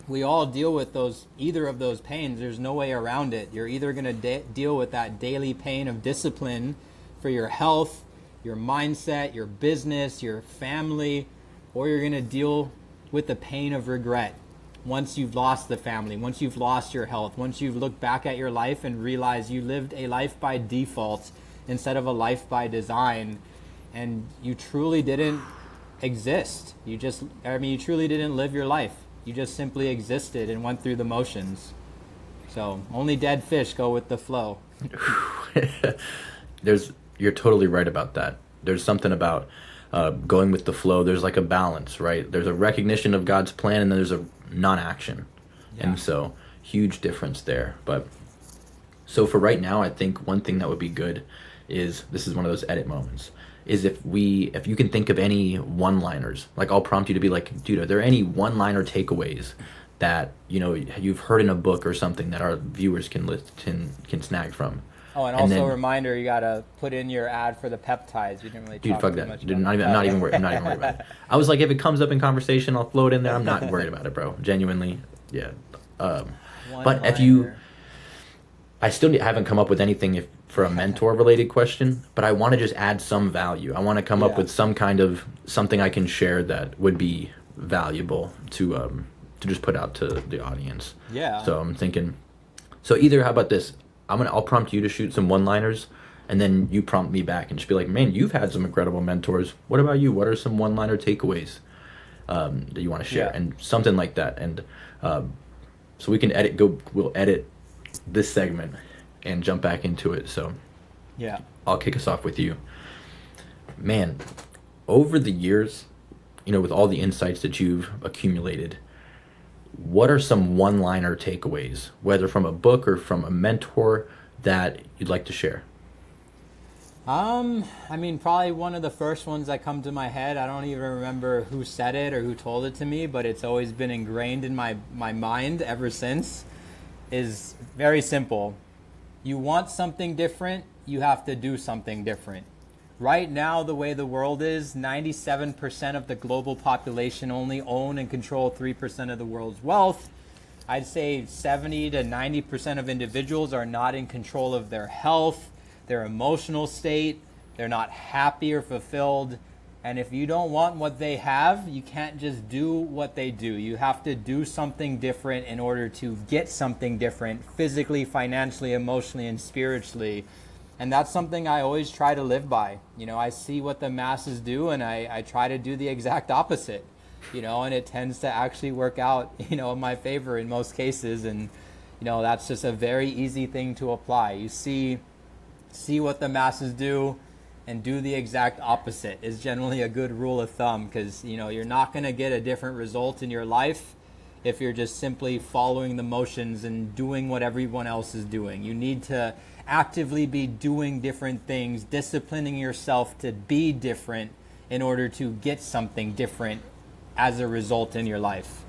we all deal with either of those pains. There's no way around it. You're either going to deal with that daily pain of discipline for your health, your mindset, your business, your family, or you're going to deal with the pain of regret. Once you've lost the family, once you've lost your health, once you've looked back at your life and realized you lived a life by default instead of a life by design, and you truly didn't exist. You truly didn't live your life. You just simply existed and went through the motions. So only dead fish go with the flow. You're totally right about that. There's something about going with the flow. There's like a balance, right? There's a recognition of God's plan, and then there's a non-action. Yeah. And so huge difference there. But so for right now, I think one thing that would be good is, this is one of those edit moments, is if you can think of any one-liners, like I'll prompt you to be like, dude, are there any one-liner takeaways that, you know, you've heard in a book or something that our viewers can snag from? Oh, and also a reminder, you gotta put in your ad for the peptides. You didn't really talk too much about I'm not even worried about it. I was like, if it comes up in conversation, I'll throw it in there. I'm not worried about it, bro. Genuinely, yeah. But if you, I still haven't come up with anything for a mentor related question, but I want to just add some value. I want to come up with some kind of something I can share that would be valuable to just put out to the audience. Yeah. So I'm thinking, so either, how about this? I'll prompt you to shoot some one-liners, and then you prompt me back and just be like, man, you've had some incredible mentors. What about you? What are some one-liner takeaways that you want to share? Yeah. And something like that. And so we can we'll edit this segment and jump back into it. So yeah, I'll kick us off with you. Man, over the years, you know, with all the insights that you've accumulated, what are some one-liner takeaways, whether from a book or from a mentor, that you'd like to share? I mean, probably one of the first ones that come to my head, I don't even remember who said it or who told it to me, but it's always been ingrained in my mind ever since, is very simple. You want something different, you have to do something different. Right now, the way the world is, 97% of the global population only own and control 3% of the world's wealth. I'd say 70 to 90% of individuals are not in control of their health, their emotional state. They're not happy or fulfilled. And if you don't want what they have, you can't just do what they do. You have to do something different in order to get something different, physically, financially, emotionally, and spiritually. And that's something I always try to live by. You know, I see what the masses do, and I try to do the exact opposite, you know, and it tends to actually work out, you know, in my favor in most cases. And, you know, that's just a very easy thing to apply. You see what the masses do and do the exact opposite is generally a good rule of thumb, because, you know, you're not going to get a different result in your life if you're just simply following the motions and doing what everyone else is doing. You need to actively be doing different things, disciplining yourself to be different in order to get something different as a result in your life.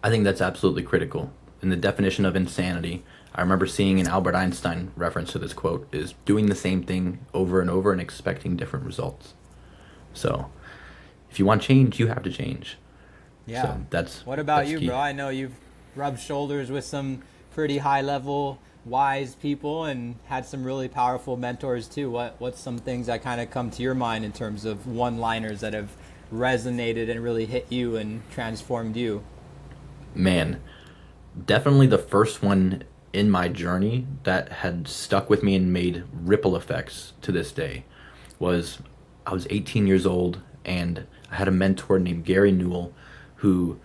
I think that's absolutely critical. In the definition of insanity, I remember seeing an Albert Einstein reference to this quote, is doing the same thing over and over and expecting different results. So if you want change, you have to change. Yeah. So what about you, key. Bro? I know you've rubbed shoulders with some pretty high level, wise people and had some really powerful mentors too. What's some things that kind of come to your mind in terms of one-liners that have resonated and really hit you and transformed you? Man, definitely the first one in my journey that had stuck with me and made ripple effects to this day was, I was 18 years old and I had a mentor named Gary Newell who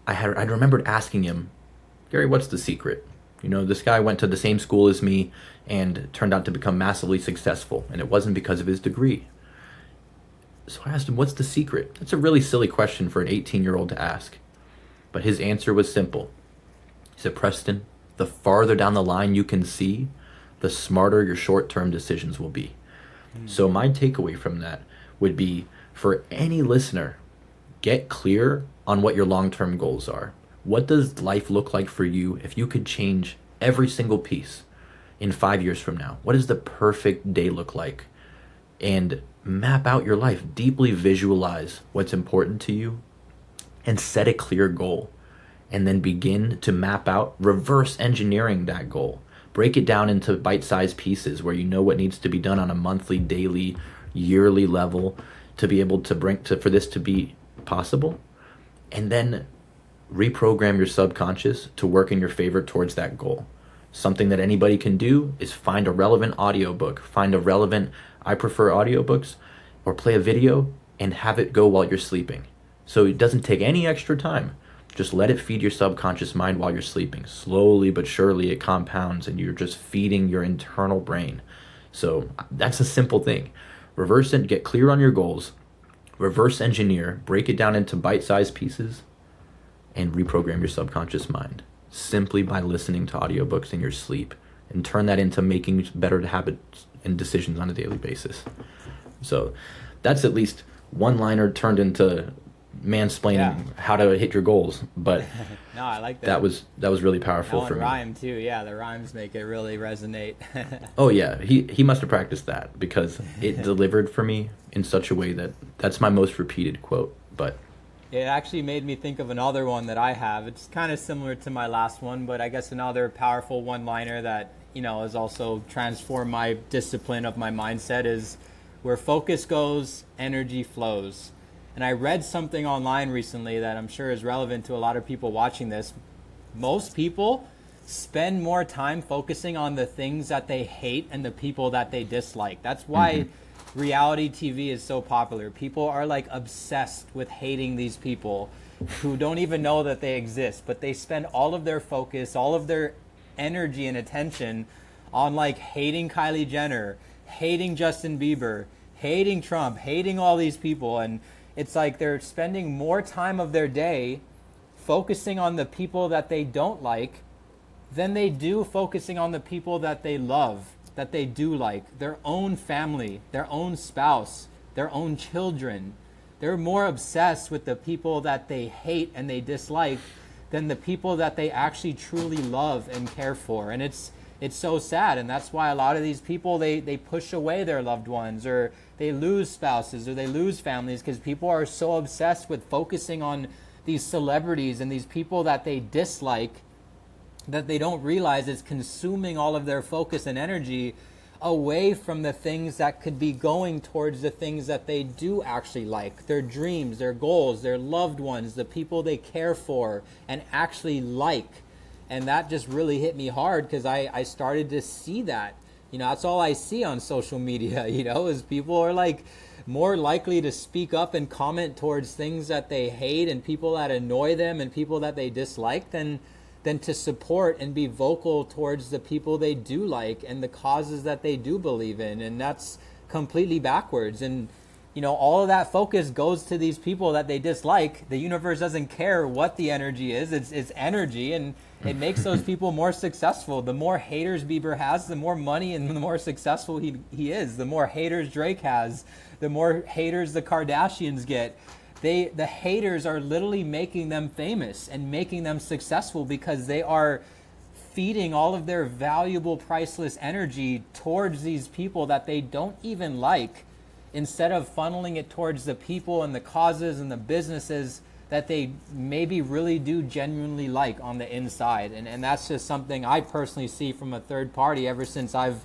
I remembered asking him, Gary, what's the secret? You know, this guy went to the same school as me and turned out to become massively successful, and it wasn't because of his degree. So I asked him, what's the secret? That's a really silly question for an 18-year-old to ask. But his answer was simple. He said, Preston, the farther down the line you can see, the smarter your short-term decisions will be. So my takeaway from that would be, for any listener, get clear on what your long-term goals are. What does life look like for you if you could change every single piece in 5 years from now? What does the perfect day look like? And map out your life. Deeply visualize what's important to you and set a clear goal. And then begin to map out, reverse engineering that goal. Break it down into bite-sized pieces where you know what needs to be done on a monthly, daily, yearly level to be able to for this to be possible. And then reprogram your subconscious to work in your favor towards that goal. Something that anybody can do is find a relevant audiobook, I prefer audiobooks, or play a video and have it go while you're sleeping. So it doesn't take any extra time. Just let it feed your subconscious mind while you're sleeping. Slowly but surely it compounds and you're just feeding your internal brain. So that's a simple thing. Get clear on your goals, reverse engineer, break it down into bite-sized pieces, and reprogram your subconscious mind simply by listening to audiobooks in your sleep, and turn that into making better habits and decisions on a daily basis. So that's at least one-liner turned into mansplaining how to hit your goals. But no, I like that. That was really powerful for me. Rhyme too. Yeah, the rhymes make it really resonate. Oh yeah, he must have practiced that, because it delivered for me in such a way that's my most repeated quote. But it actually made me think of another one that I have. It's kind of similar to my last one, but I guess another powerful one-liner that, you know, has also transformed my discipline of my mindset is, where focus goes, energy flows. And I read something online recently that I'm sure is relevant to a lot of people watching this. Most people spend more time focusing on the things that they hate and the people that they dislike. That's why reality TV is so popular. People are like obsessed with hating these people who don't even know that they exist, but they spend all of their focus, all of their energy and attention on like hating Kylie Jenner, hating Justin Bieber, hating Trump, hating all these people. And it's like they're spending more time of their day focusing on the people that they don't like than they do focusing on the people that they love, that they do like, their own family, their own spouse, their own children. They're more obsessed with the people that they hate and they dislike than the people that they actually truly love and care for. And it's so sad. And that's why a lot of these people, they push away their loved ones, or they lose spouses, or they lose families, because people are so obsessed with focusing on these celebrities and these people that they dislike that they don't realize it's consuming all of their focus and energy away from the things that could be going towards the things that they do actually like, their dreams, their goals, their loved ones, the people they care for and actually like. And that just really hit me hard, because I started to see that. You know, that's all I see on social media, you know, is people are like more likely to speak up and comment towards things that they hate and people that annoy them and people that they dislike than to support and be vocal towards the people they do like and the causes that they do believe in. And that's completely backwards. And, you know, all of that focus goes to these people that they dislike. The universe doesn't care what the energy is. It's energy, and it makes those people more successful. The more haters Bieber has, the more money and the more successful he is. The more haters Drake has, the more haters the Kardashians get. The haters are literally making them famous and making them successful, because they are feeding all of their valuable, priceless energy towards these people that they don't even like, instead of funneling it towards the people and the causes and the businesses that they maybe really do genuinely like on the inside. And that's just something I personally see from a third party ever since I've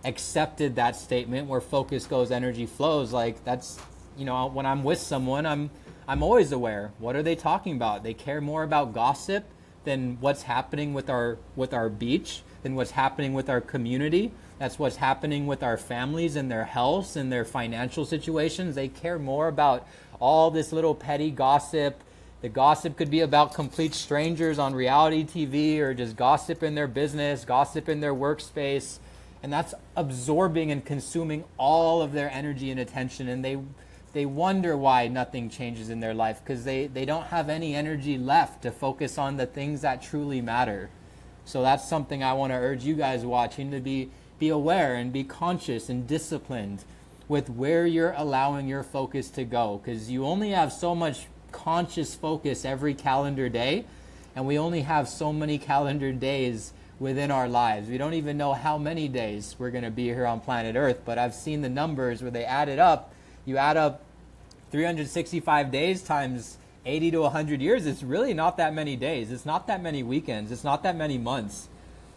accepted that statement, where focus goes, energy flows. Like, that's, you know, when I'm with someone, I'm always aware. What are they talking about? They care more about gossip than what's happening with our beach, than what's happening with our community. That's what's happening with our families and their health and their financial situations. They care more about all this little petty gossip. The gossip could be about complete strangers on reality TV, or just gossip in their business, gossip in their workspace. And that's absorbing and consuming all of their energy and attention. And they wonder why nothing changes in their life, because they don't have any energy left to focus on the things that truly matter. So that's something I want to urge you guys watching to be aware and be conscious and disciplined with where you're allowing your focus to go, because you only have so much conscious focus every calendar day, and we only have so many calendar days within our lives. We don't even know how many days we're going to be here on planet Earth, but I've seen the numbers where they add it up. You add up 365 days times 80 to 100 years, it's really not that many days. It's not that many weekends. It's not that many months.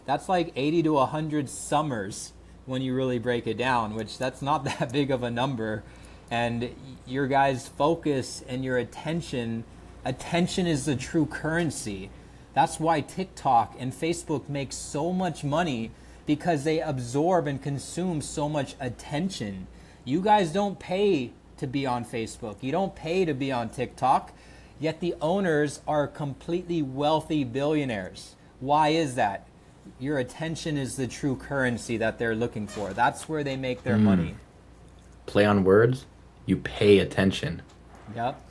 That's like 80 to 100 summers when you really break it down, which that's not that big of a number. And your guys' focus and your attention is the true currency. That's why TikTok and Facebook make so much money, because they absorb and consume so much attention. You guys don't pay to be on Facebook. You don't pay to be on TikTok, yet the owners are completely wealthy billionaires. Why is that? Your attention is the true currency that they're looking for. That's where they make their money. Play on words, you pay attention. Yep.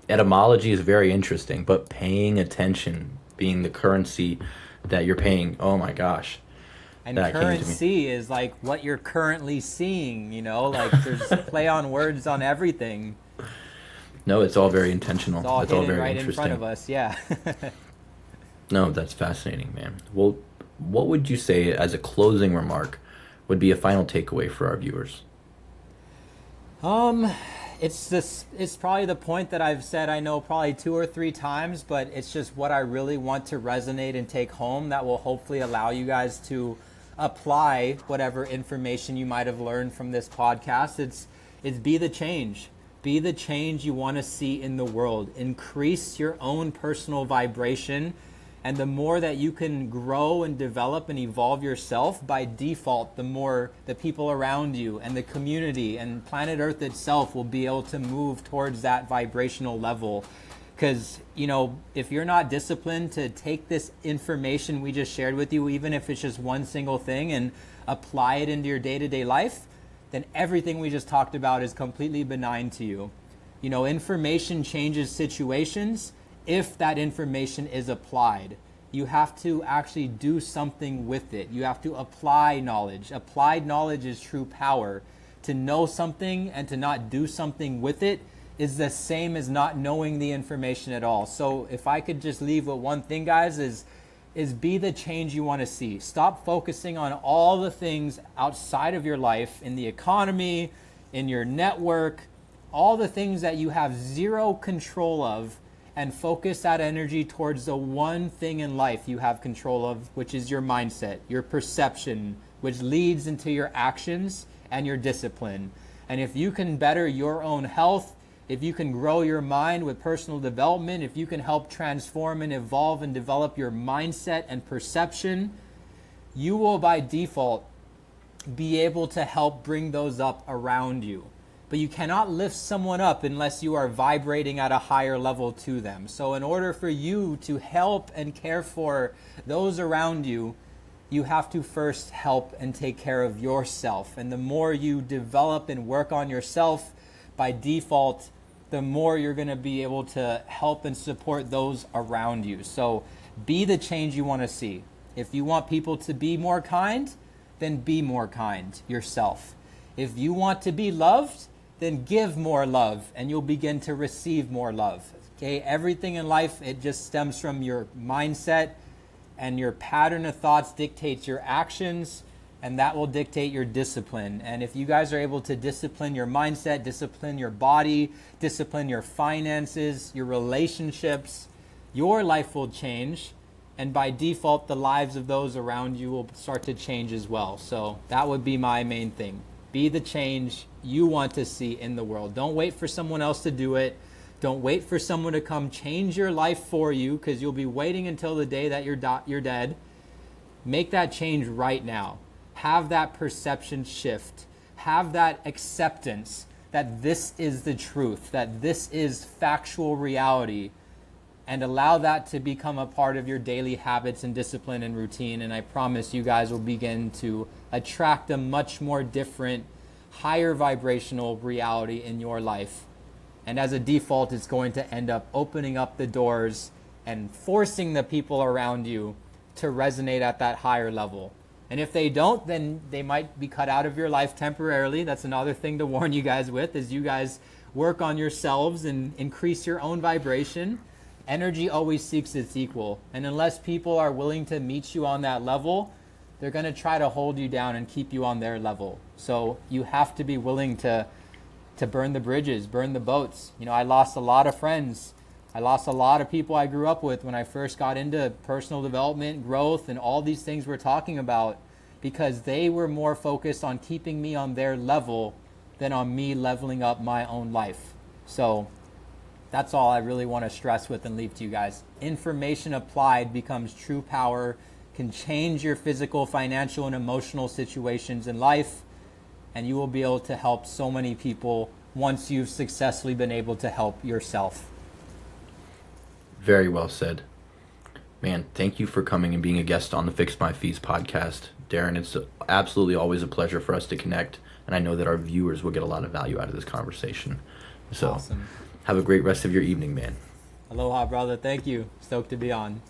Etymology is very interesting, but paying attention being the currency that you're paying, oh my gosh. And That came to me. currency is like what you're currently seeing, like there's play on words on everything. No, it's all very intentional. It's all It's all hidden very right in interesting. front of us, yeah. No, that's fascinating, man. Well, what would you say as a closing remark would be a final takeaway for our viewers? It's probably the point that I've said I know probably 2 or 3 times, but it's just what I really want to resonate and take home that will hopefully allow you guys to apply whatever information you might have learned from this podcast. It's be the change. Be the change you want to see in the world. Increase your own personal vibration. And the more that you can grow and develop and evolve yourself, by default, the more the people around you and the community and planet Earth itself will be able to move towards that vibrational level. Because, if you're not disciplined to take this information we just shared with you, even if it's just one single thing, and apply it into your day-to-day life, then everything we just talked about is completely benign to you. Information changes situations if that information is applied. You have to actually do something with it. You have to apply knowledge. Applied knowledge is true power. To know something and to not do something with it is the same as not knowing the information at all. So if I could just leave with one thing, guys, is be the change you want to see. Stop focusing on all the things outside of your life, in the economy, in your network, all the things that you have zero control of, and focus that energy towards the one thing in life you have control of, which is your mindset, your perception, which leads into your actions and your discipline. And if you can better your own health, if you can grow your mind with personal development, if you can help transform and evolve and develop your mindset and perception, you will by default be able to help bring those up around you. But you cannot lift someone up unless you are vibrating at a higher level to them. So in order for you to help and care for those around you, you have to first help and take care of yourself. And the more you develop and work on yourself, by default, the more you're going to be able to help and support those around you. So be the change you want to see. If you want people to be more kind, then be more kind yourself. If you want to be loved, then give more love and you'll begin to receive more love. Okay, everything in life, it just stems from your mindset, and your pattern of thoughts dictates your actions, and that will dictate your discipline. And if you guys are able to discipline your mindset, discipline your body, discipline your finances, your relationships, your life will change. And by default, the lives of those around you will start to change as well. So that would be my main thing. Be the change you want to see in the world. Don't wait for someone else to do it. Don't wait for someone to come change your life for you, because you'll be waiting until the day that you're dead. Make that change right now. Have that perception shift. Have that acceptance that this is the truth, that this is factual reality, and allow that to become a part of your daily habits and discipline and routine. And I promise you guys will begin to attract a much more different, higher vibrational reality in your life. And as a default, it's going to end up opening up the doors and forcing the people around you to resonate at that higher level. And if they don't, then they might be cut out of your life temporarily. That's another thing to warn you guys with, is you guys work on yourselves and increase your own vibration. Energy always seeks its equal. And unless people are willing to meet you on that level, they're going to try to hold you down and keep you on their level. So you have to be willing to burn the bridges, burn the boats. I lost a lot of friends. I lost a lot of people I grew up with when I first got into personal development, growth, and all these things we're talking about, because they were more focused on keeping me on their level than on me leveling up my own life. So that's all I really want to stress with and leave to you guys. Information applied becomes true power, can change your physical, financial, and emotional situations in life, and you will be able to help so many people once you've successfully been able to help yourself. Very well said. Man, thank you for coming and being a guest on the Fix My Fees podcast. Darren, it's absolutely always a pleasure for us to connect. and I know that our viewers will get a lot of value out of this conversation. So Awesome. have a great rest of your evening, man. Aloha, brother. Thank you. Stoked to be on.